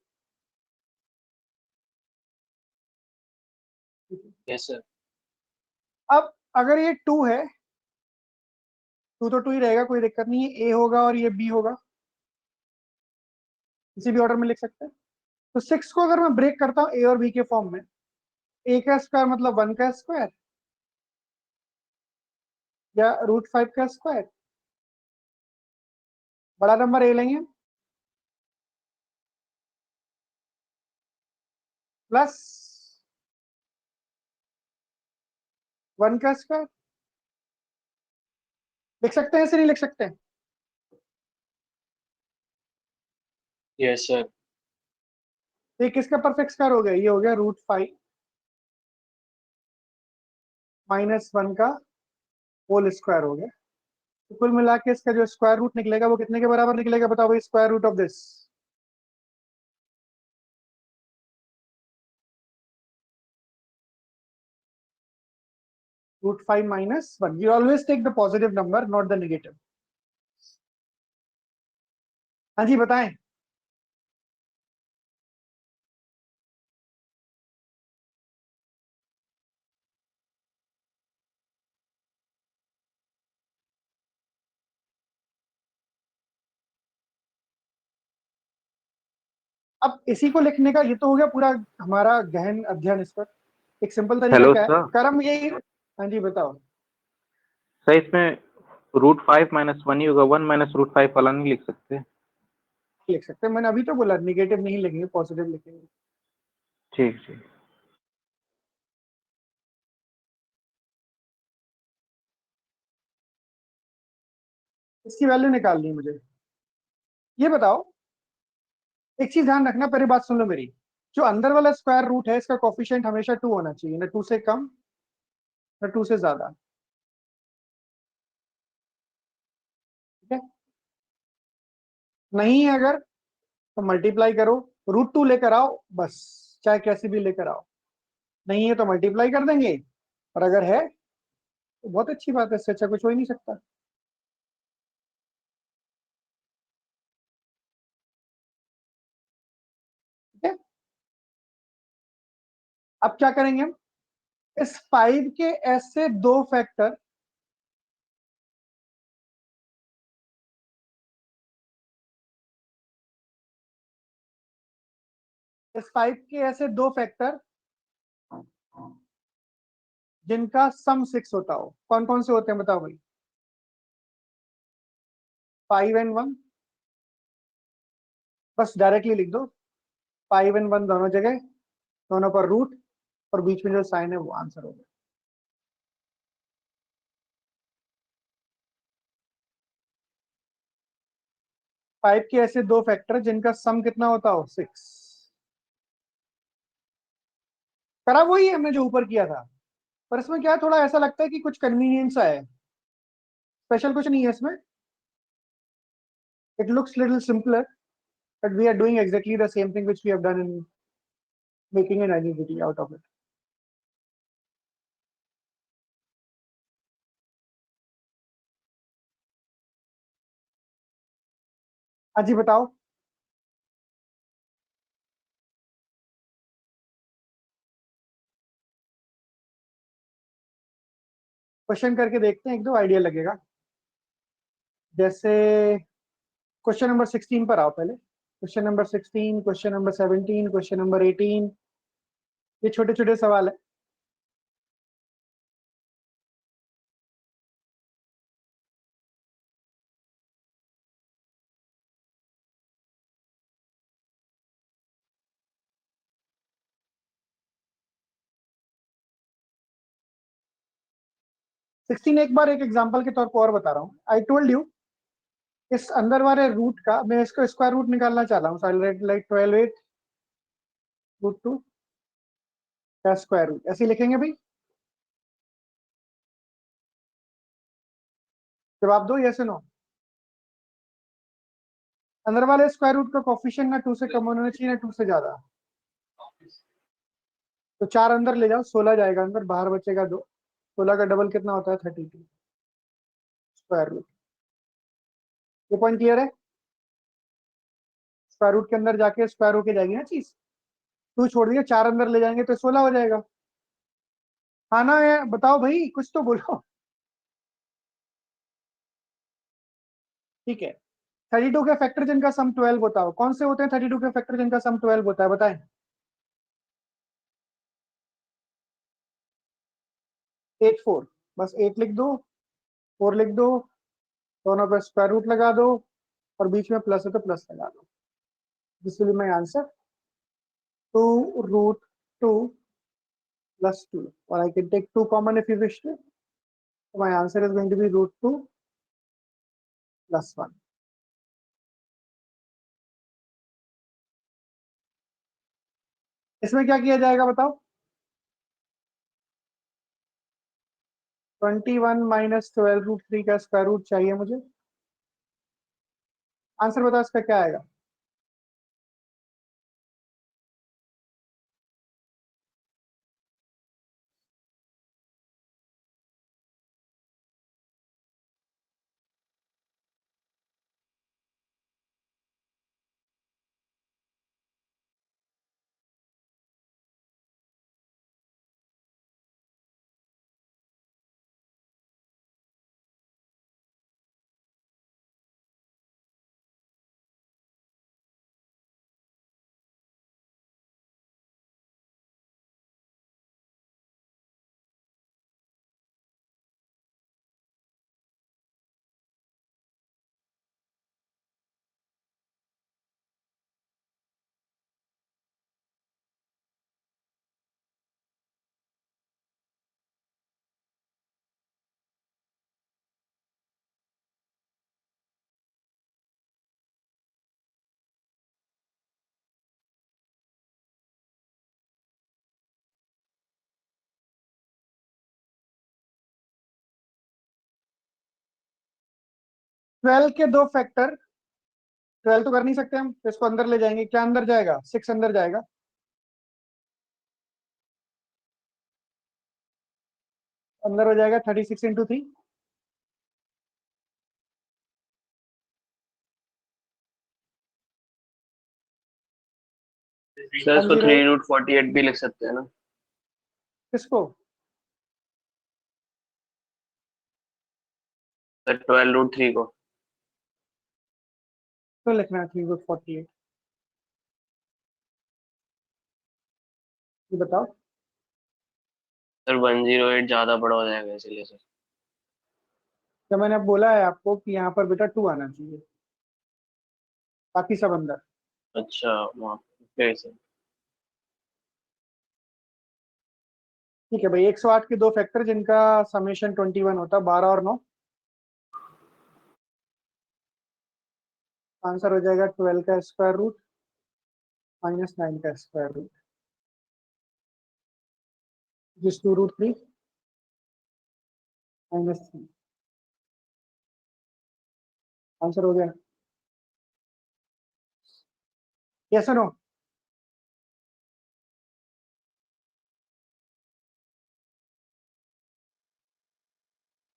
Yes sir. अब अगर ये 2 है, 2 तो 2 ही रहेगा, कोई दिक्कत नहीं है। ए होगा और ये बी होगा, किसी भी ऑर्डर में लिख सकते हैं। तो 6 को अगर मैं ब्रेक करता हूँ ए और बी के फॉर्म में, ए का स्क्वायर मतलब 1 का स्क्वायर या √5 का स्क्वायर, बड़ा नंबर ए लेंगे, प्लस 1 का स्क्वायर। लिख सकते हैं, ऐसे नहीं लिख सकते हैं? Yes sir. तो ये किसका परफेक्ट स्क्वायर हो गया? ये हो गया √5 -1 का होल स्क्वायर हो गया। तो कुल मिला के इसका जो स्क्वायर रूट निकलेगा वो कितने के बराबर निकलेगा? बताओ भाई, square root of this. √5 -1. You always take the positive number, not the negative. हाँ जी, बताएं। अब इसी को लिखने का, ये तो हो गया पूरा हमारा गहन अध्ययन इस पर। एक सिंपल तरीका हेलो क्या है, सर। कर्म यही। हाँ जी, बताओ। सर इसमें √5 -1 ही होगा, 1 -√5 वाला नहीं लिख सकते? लिख सकते हैं, मैंने अभी तो बोला निगेटिव नहीं लिखेंगे, पॉजिटिव लिखेंगे। ठीक ठीक। इसकी वैल्यू निकालनी है मुझे। ये बताओ, एक चीज ध्यान रखना, पहले बात सुन लो मेरी। जो अंदर वाला स्क्वायर रूट है, इसका कोफिशिएंट हमेशा 2 होना चाहिए, ना 2 से कम ना 2 से ज्यादा। ठीक है? नहीं है अगर, तो मल्टीप्लाई करो, √2 लेकर आओ बस, चाहे कैसे भी लेकर आओ। नहीं है तो मल्टीप्लाई कर देंगे, और अगर है तो बहुत अच्छी बात है, इससे अच्छा कुछ हो ही नहीं सकता। ठीक है? अब क्या करेंगे हम, इस 5 के ऐसे 2 फैक्टर, इस 5 के ऐसे 2 फैक्टर जिनका सम 6 होता हो, कौन कौन से होते हैं बताओ भाई? 5 and 1, बस डायरेक्टली लिख दो, 5 and 1 दोनों जगह, दोनों पर रूट, और बीच में जो साइन है वो आंसर हो गया। फाइव के ऐसे 2 फैक्टर जिनका सम कितना होता हो? 6। करा वही है हमने जो ऊपर किया था, पर इसमें क्या है, थोड़ा ऐसा लगता है कि कुछ कन्वीनियंस है, स्पेशल कुछ नहीं है इसमें। It looks little simpler, but we are doing exactly the same thing which we have done in making an identity out of it. हाँ जी, बताओ। क्वेश्चन करके देखते हैं, एक दो आइडिया लगेगा। जैसे क्वेश्चन नंबर 16 पर आओ पहले। Question number 16, question number 17, question number 18, ये छोटे छोटे सवाल है। सिक्सटीन एक बार एक एग्जांपल के तौर पर और बता रहा हूँ। आई टोल्ड यू, इस अंदर वाले रूट का मैं इसको स्क्वायर रूट निकालना चाह रहा हूँ। लाइक 12/8 √2 का स्क्वायर रूट, ऐसे ही लिखेंगे भाई। जवाब दो, यस नो। अंदर वाले स्क्वायर रूट का कोफिशिएंट ना 2 से कम होना चाहिए ना 2 से ज्यादा। तो 4 अंदर ले जाओ, 16 जाएगा अंदर, बाहर बचेगा 2। 16 का डबल कितना होता है? 32 स्क्वायर रूट। ये पॉइंट क्लियर है? स्क्वायर रूट के अंदर जाके स्क्वायर होके जाएगी ना चीज। 2 छोड़ दिया, 4 अंदर ले जाएंगे तो 16 हो जाएगा। हाँ ना, है बताओ भाई, कुछ तो बोलो। ठीक है, 32 के फैक्टर जिनका सम 12 होता हो, कौन से होते हैं 32 के फैक्टर जिनका सम 12 होता है, बताएं। 8 4, बस 8 लिख दो, 4 लिख दो, दोनों पे स्क्वायर रूट लगा दो, और बीच में प्लस है तो प्लस लगा दो। This will be my answer, 2√2 plus 2, or I can take 2 common if you wish to. So my answer is going to be √2 plus 1. इसमें क्या किया जाएगा बताओ। 21 माइनस 12√3 का स्क्वायर रूट चाहिए मुझे। आंसर बताओ इसका क्या आएगा। ट्वेल्व के दो फैक्टर, 12 तो कर नहीं सकते हम, तो इसको अंदर ले जाएंगे। क्या अंदर जाएगा, 6 अंदर जाएगा। अंदर हो जाएगा 36 इंटू 3, सर इसको 3√48 भी लिख सकते हैं ना। किसको। सर 12√3 को। तो लिखना है 3√48, ये बताओ। सर 108 ज्यादा बड़ा हो जाएगा इसलिए सर। तो मैंने अब बोला है आपको कि यहाँ पर बेटा 2 आना चाहिए, बाकी सब अंदर। अच्छा वहाँ ओके सर। ठीक है भाई, 108 के दो फैक्टर जिनका समेशन 21 होता है, 12 और 9। आंसर हो जाएगा 12 का स्क्वायर रूट माइनस 9 का स्क्वायर रूट, जिस 2√3 -3। आंसर हो गया, यस और नो।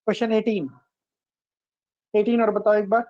क्वेश्चन 18 और बताओ एक बार।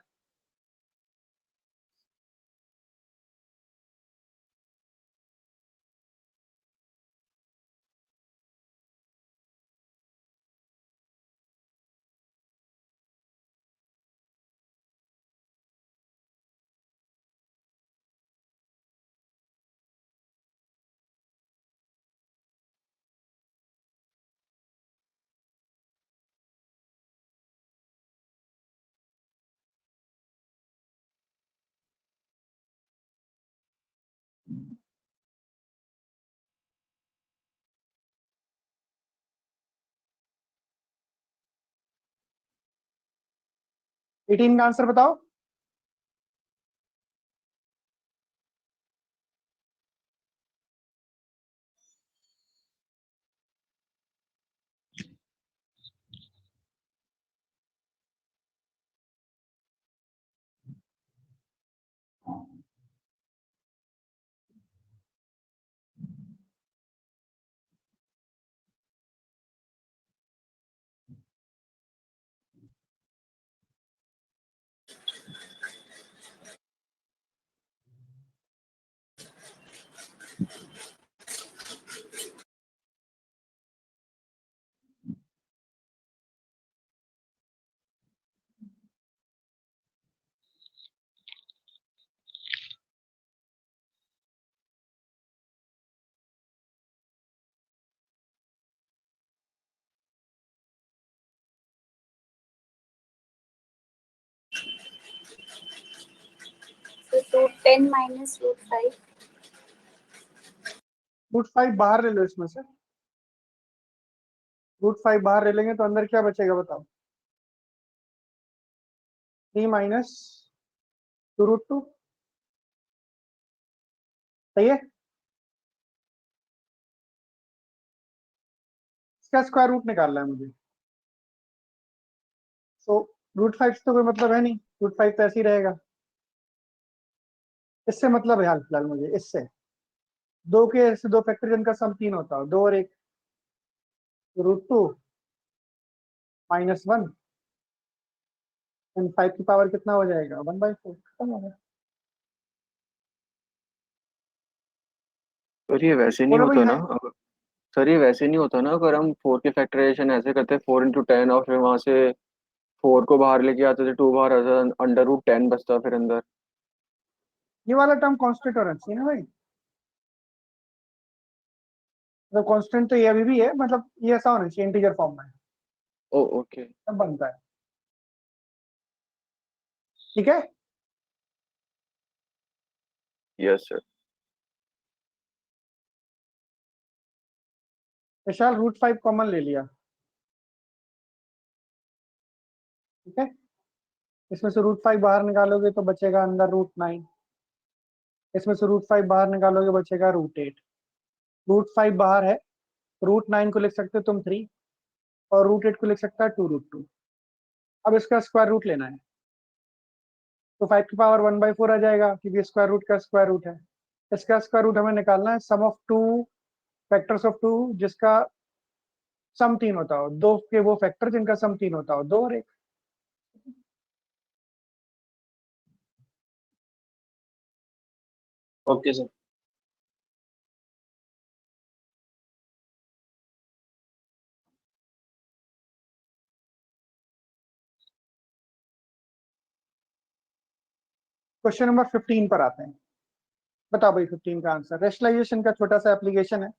एटीन का आंसर बताओ। 10 minus root 5. रूट 5 बाहर ले लो इसमें से, रूट 5 बाहर ले लेंगे तो अंदर क्या बचेगा बताओ? 3 माइनस 2√2, सही है। इसका स्क्वायर रूट निकालना है मुझे, तो रूट 5 से तो कोई मतलब है नहीं, रूट 5 तो ऐसे ही रहेगा। इससे मतलब है हाल फिलहाल मुझे, इससे दो के ऐसे दो फैक्टर जिनका सम 3 होता हो, 2 और 1, √2 -1 एंड 5 की पावर कितना हो जाएगा? 1/4, खत्म हो गया। सर ये वैसे नहीं बोलो भाई होता ना हाँ। सर ये वैसे नहीं होता ना, अगर हम 4 के फैक्टराइजेशन ऐसे करते हैं 4 × 10 और फिर वहां से 4 को बाहर लेके आते थे, 2 बाहर आता, √10 बचता फिर अंदर। ये वाला टर्म कांस्टेंट होना चाहिए ना भाई, तो कांस्टेंट तो ये अभी भी है, मतलब ये ऐसा होना चाहिए इंटीजर फॉर्म में, ओ ओके। तब बनता है। ठीक है, यस सर। विशाल √5 कॉमन ले लिया, ठीक है। इसमें से √5 बाहर निकालोगे तो बचेगा अंदर √9, इसमें से √5 बाहर निकालोगे बचेगा √8। √5 बाहर है, √9 को लिख सकते हो तुम 3, और √8 को लिख सकता है 2√2। अब इसका स्क्वायर रूट लेना है, तो 5 की पावर 1/4 आ जाएगा, क्योंकि स्क्वायर रूट का स्क्वायर रूट है। इसका स्क्वायर रूट हमें निकालना है सम ऑफ 2 फैक्टर्स ऑफ 2, जिसका सम 3 होता हो, 2 के वो फैक्टर जिनका सम 3 होता हो, 2 और 1। Okay sir. क्वेश्चन नंबर 15 पर आते हैं। बताओ भाई 15 का आंसर, रेशनलाइजेशन का छोटा सा एप्लीकेशन है।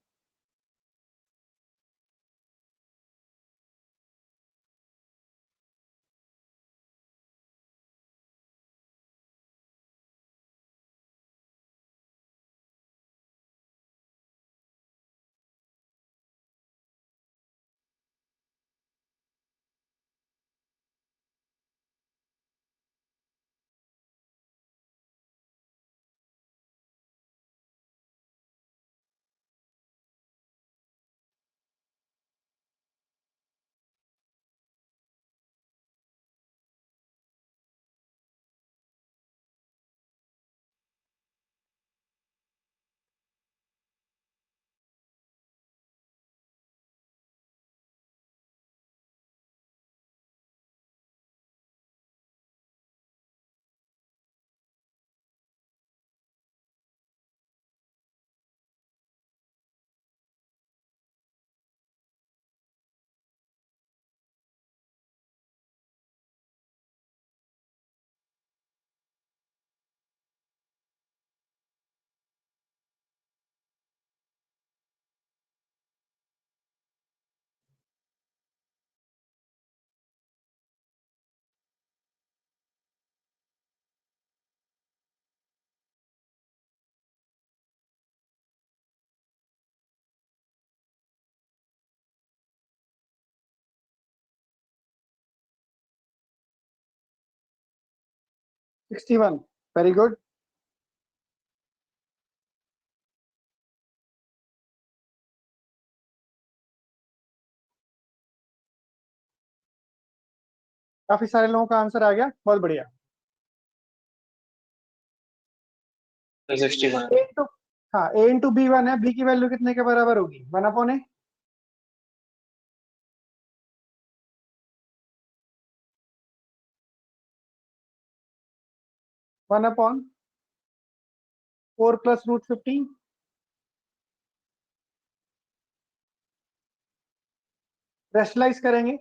Sixty one, very good. काफी सारे लोगों का आंसर आ गया, बहुत बढ़िया। 61। ए इंटू, हाँ ए इंटू बी 1 है, बी की वैल्यू कितने के बराबर होगी? 1/a। 1/4 प्लस √15, रेशनलाइज करेंगे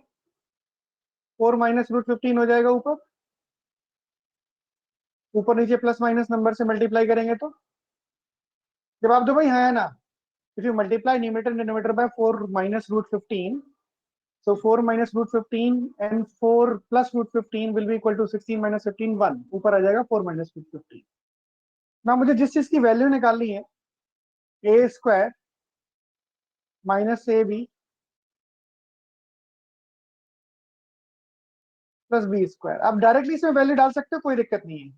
4 माइनस √15 हो जाएगा ऊपर, ऊपर नीचे प्लस माइनस नंबर से मल्टीप्लाई करेंगे तो जवाब दो भाई, हाँ या ना। If you multiply numerator denominator by 4 minus √15, so 4 minus √15 and 4 plus √15 will be equal to 16 minus 15, 1, ऊपर आ जाएगा 4 minus √15। ना मुझे जिस चीज की वैल्यू निकालनी है, a square minus a b plus b square, आप डायरेक्टली इसमें वैल्यू डाल सकते हो, कोई दिक्कत नहीं है।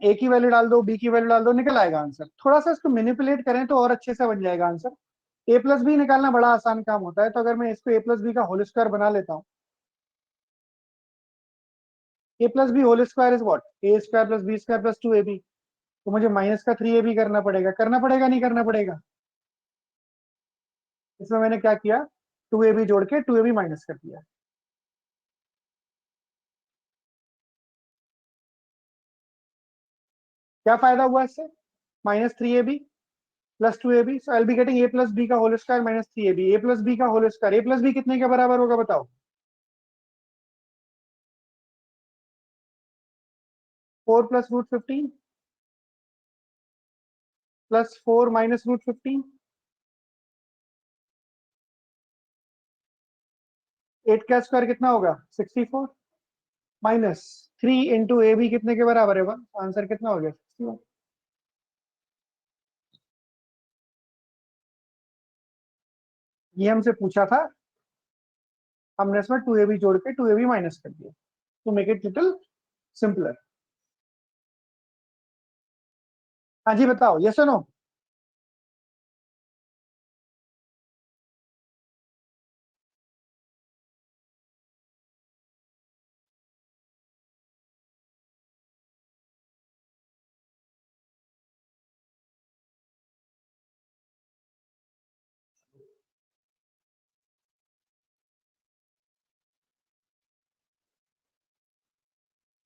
ए की वैल्यू डाल दो, बी की वैल्यू डाल दो, निकल आएगा आंसर। थोड़ा सा इसको मैनिपुलेट करें तो और अच्छे से बन जाएगा आंसर। ए प्लस बी निकालना बड़ा आसान काम होता है, तो अगर मैं इसको ए प्लस बी का होल स्क्वायर बना लेता हूँ, a plus b whole square is what, a square plus b square plus 2ab। तो मुझे माइनस का 3ab करना पड़ेगा नहीं करना पड़ेगा? इसमें मैंने क्या किया, 2ab जोड़ के 2ab माइनस कर दिया। क्या फायदा हुआ इससे, -3ab plus 2ab, so I will be getting a plus b का whole square minus 3ab। A plus b का whole square, a plus b कितने के बराबर होगा बताओ? 4 plus root 15 plus 4 minus root 15, 8 का स्क्वायर कितना होगा 64, माइनस 3 इंटू ए बी कितने के बराबर है 1, आंसर कितना हो गया 61। ये हमसे पूछा था, हमने इसमें 2ab जोड़ के 2ab माइनस कर दिया to make it little simpler. हाँ जी बताओ, यस और no?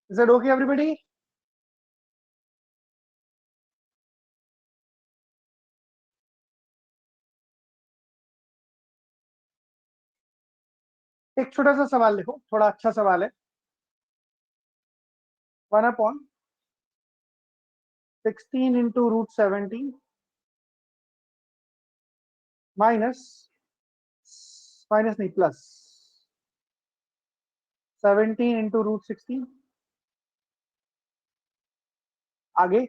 Is it okay everybody? एक छोटा सा सवाल लिखो, थोड़ा अच्छा सवाल है। 1/16 इंटू रूट 17 माइनस, माइनस नहीं प्लस 17 इंटू रूट 16, आगे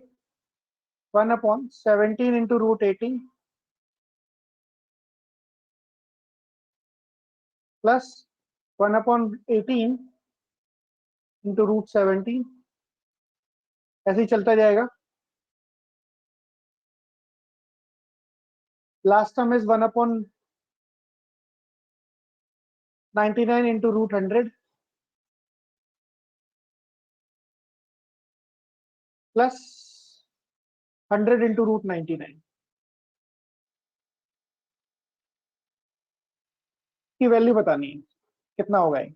1/17 into root 18 plus 1/18 into root 17, ऐसे ही चलता जाएगा। Last term is 1/99 into root 100 plus 100 into root 99 की वैल्यू बतानी है, कितना होगा ये?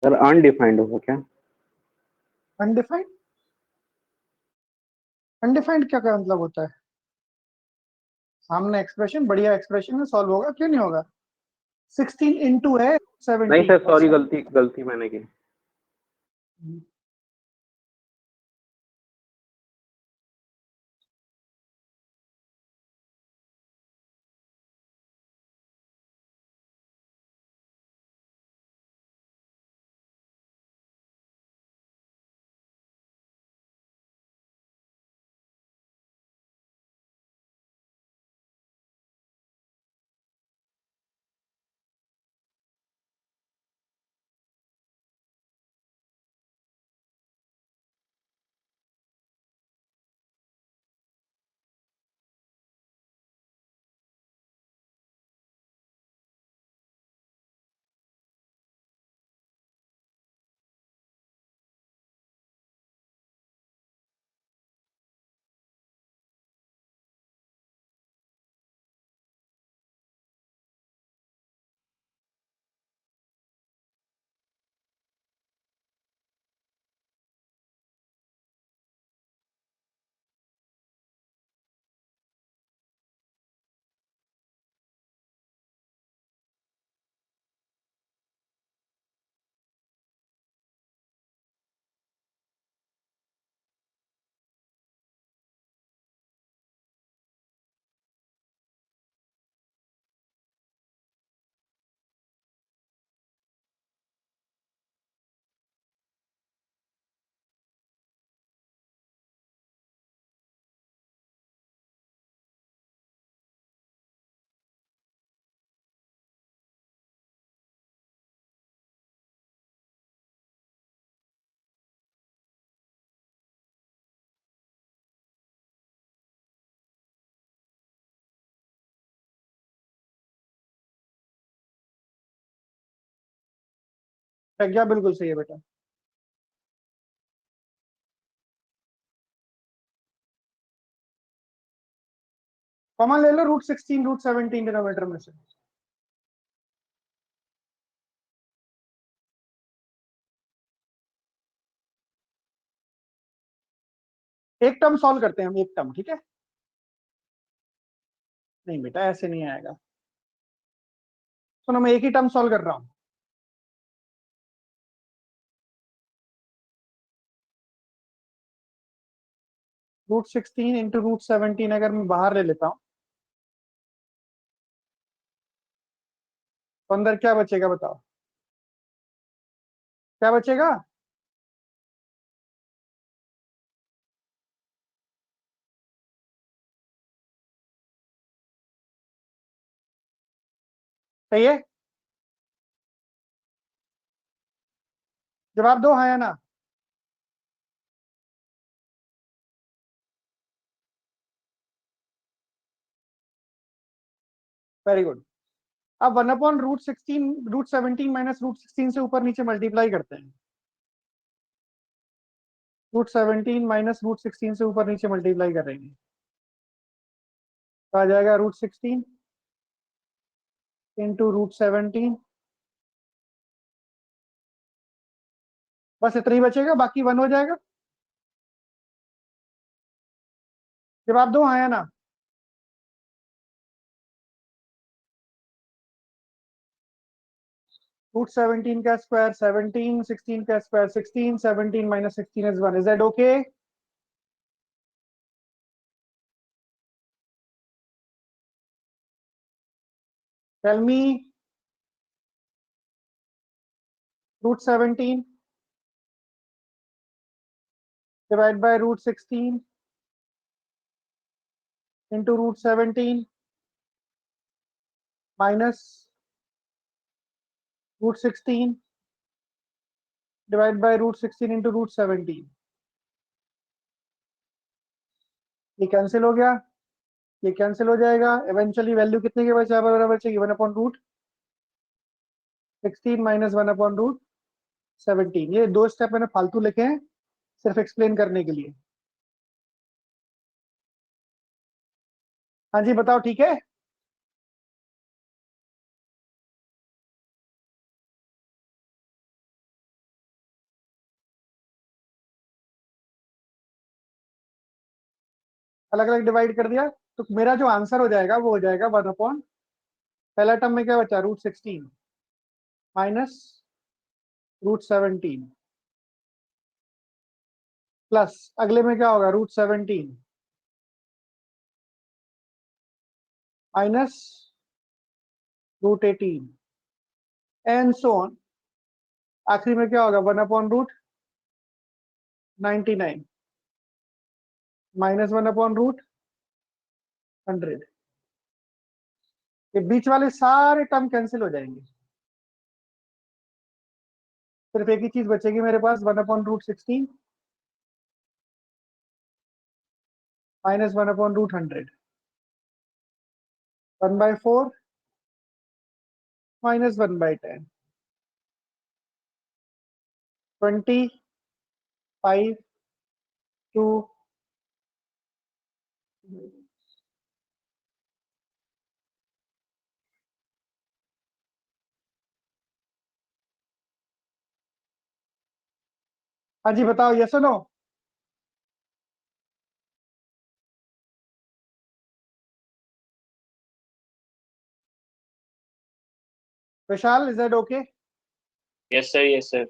सर अनडिफाइंड होगा क्या? अनडिफाइंड, अनडिफाइंड क्या का मतलब होता है? सामने एक्सप्रेशन, बढ़िया एक्सप्रेशन है, सॉल्व होगा, क्यों नहीं होगा? 16 इंटू है नहीं 17। सर, सॉरी, गलती गलती मैंने की। प्रज्ञा बिल्कुल सही है बेटा। कॉमन ले लो √16 √17 डिनोमिनेटर में से। एक टर्म सॉल्व करते हैं हम, एक टर्म, ठीक है। नहीं बेटा ऐसे नहीं आएगा, सुनो मैं एक ही टर्म सॉल्व कर रहा हूं। √16 इंटू √17 अगर मैं बाहर ले लेता हूं तो अंदर क्या बचेगा बताओ, क्या बचेगा? सही है, जवाब दो हाँ या ना। Very good. अब 1/√16 √17 माइनस √16 से ऊपर नीचे मल्टीप्लाई करते हैं। √17 माइनस √16 से ऊपर नीचे मल्टीप्लाई करेंगे तो आ जाएगा √16 इंटू √17। बस इतना ही बचेगा, बाकी 1 हो जाएगा। जवाब दो हाँ या ना। √17 का स्क्वायर 17, 16 का square 16, 17 minus 16 is 1। Is that okay? Tell me. √17 divide by √16 into √17 minus √16 divide by √16 into √17। ये कैंसिल हो गया, ये कैंसिल हो जाएगा। इवेंचुअली वैल्यू कितने के बराबर बचेगी? 1/√16 माइनस 1/√17। ये दो स्टेप मैंने फालतू लिखे हैं सिर्फ एक्सप्लेन करने के लिए। हाँ जी बताओ, ठीक है। अलग अलग डिवाइड कर दिया तो मेरा जो आंसर हो जाएगा वो हो जाएगा 1/, पहला टर्म में क्या बचा? √16 माइनस √17 प्लस अगले में क्या होगा? √17 माइनस √18 एंड सो ऑन। आखिरी में क्या होगा? 1/√99 माइनस 1/√100। ये बीच वाले सारे टर्म कैंसिल हो जाएंगे, सिर्फ एक ही चीज बचेगी मेरे पास, 1/√16 माइनस 1/√100, 1/4 माइनस 1/10, 25 2। हाँ जी बताओ, यस और no. Vishal, is that okay? Yes sir, yes sir.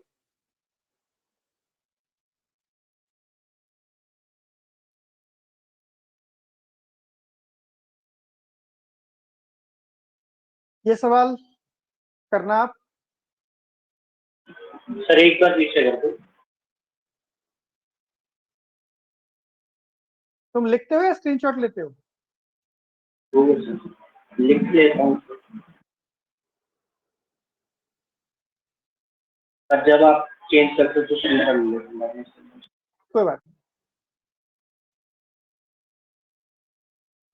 ये सवाल करना आप। सर एक बार पीछे कर दो। तुम लिखते हो या स्क्रीनशॉट लेते हो? लिख लेता हूँ और जब आप चेंज करते हो तो शुरू कर लेना। कोई बात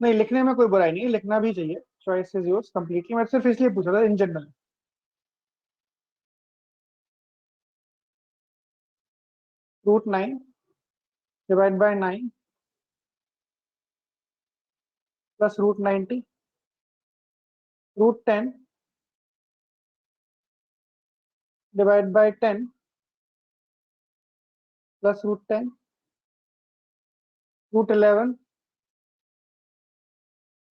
नहीं, लिखने में कोई बुराई नहीं है, लिखना भी चाहिए। Choice is yours completely. मैं सिर्फ इसलिए पूछा था in general. Root 9 divide by 9 plus root 90 root 10 divide by 10 plus root 10 root 11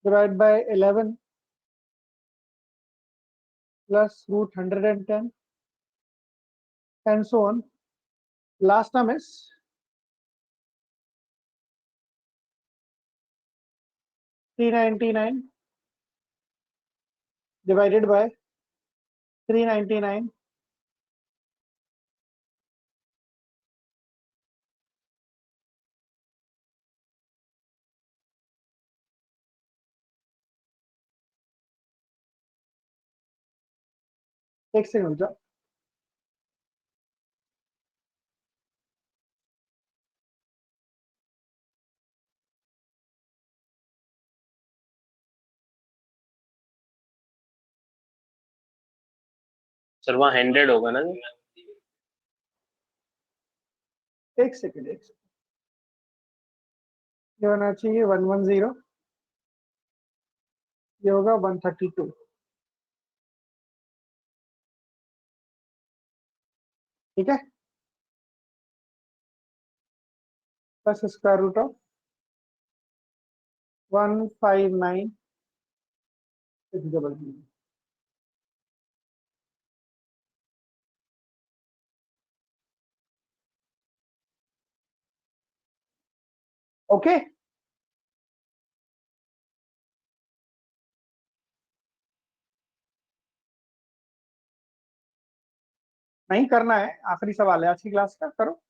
divide by 11 plus root 110 and so on. Last term is 399 divided by 399 एक सेकंड जा सर वहाँ 100 होगा ना? एक सेकंड ये होना चाहिए 110 ये होगा 132 ठीक है plus square root of 159 600 okay नहीं करना है आखिरी सवाल है आज की क्लास का करो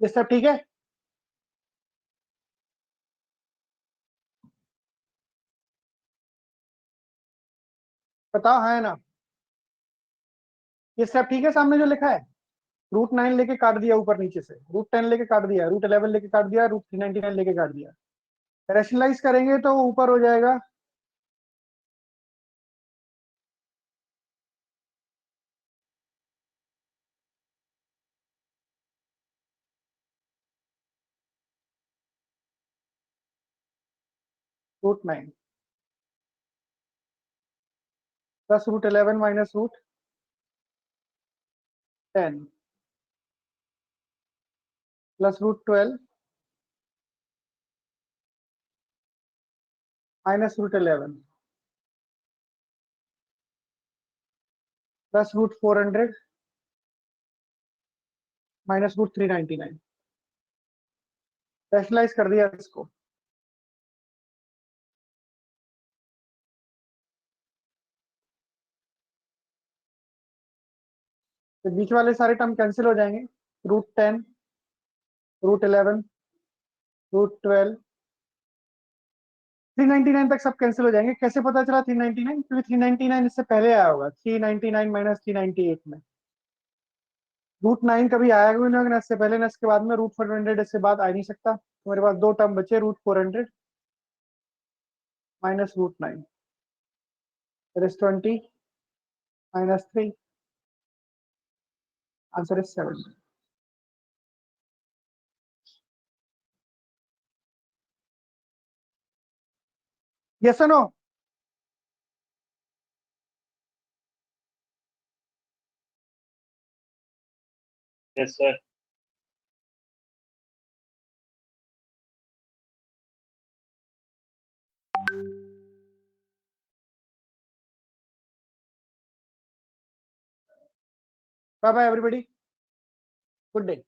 ये सब ठीक है बताओ है ना ये सब ठीक है सामने जो लिखा है रूट 9 लेके काट दिया ऊपर नीचे से रूट 10 लेके काट दिया रूट 11 लेके काट दिया रूट 399 लेके काट दिया रैशनलाइज करेंगे तो ऊपर हो जाएगा root 9 plus root 11 minus root 10 plus root 12 minus root 11 plus root 400 minus root 399 rationalise कर दिया इसको तो बीच वाले सारे टर्म कैंसिल हो जाएंगे रूट 10 रूट 11 रूट 12 399 तक सब कैंसिल हो जाएंगे कैसे पता चला 399 क्योंकि 399 इससे पहले आया होगा 399 माइनस 398 में रूट 9 कभी आया भी नहीं ना इससे पहले ना इसके बाद में रूट 400 इससे बाद आ नहीं सकता तो मेरे पास दो टर्म बचे root 400 minus root 9 20 minus 3 Answer is 7. Yes or no? Yes, sir. Bye bye everybody. Good day.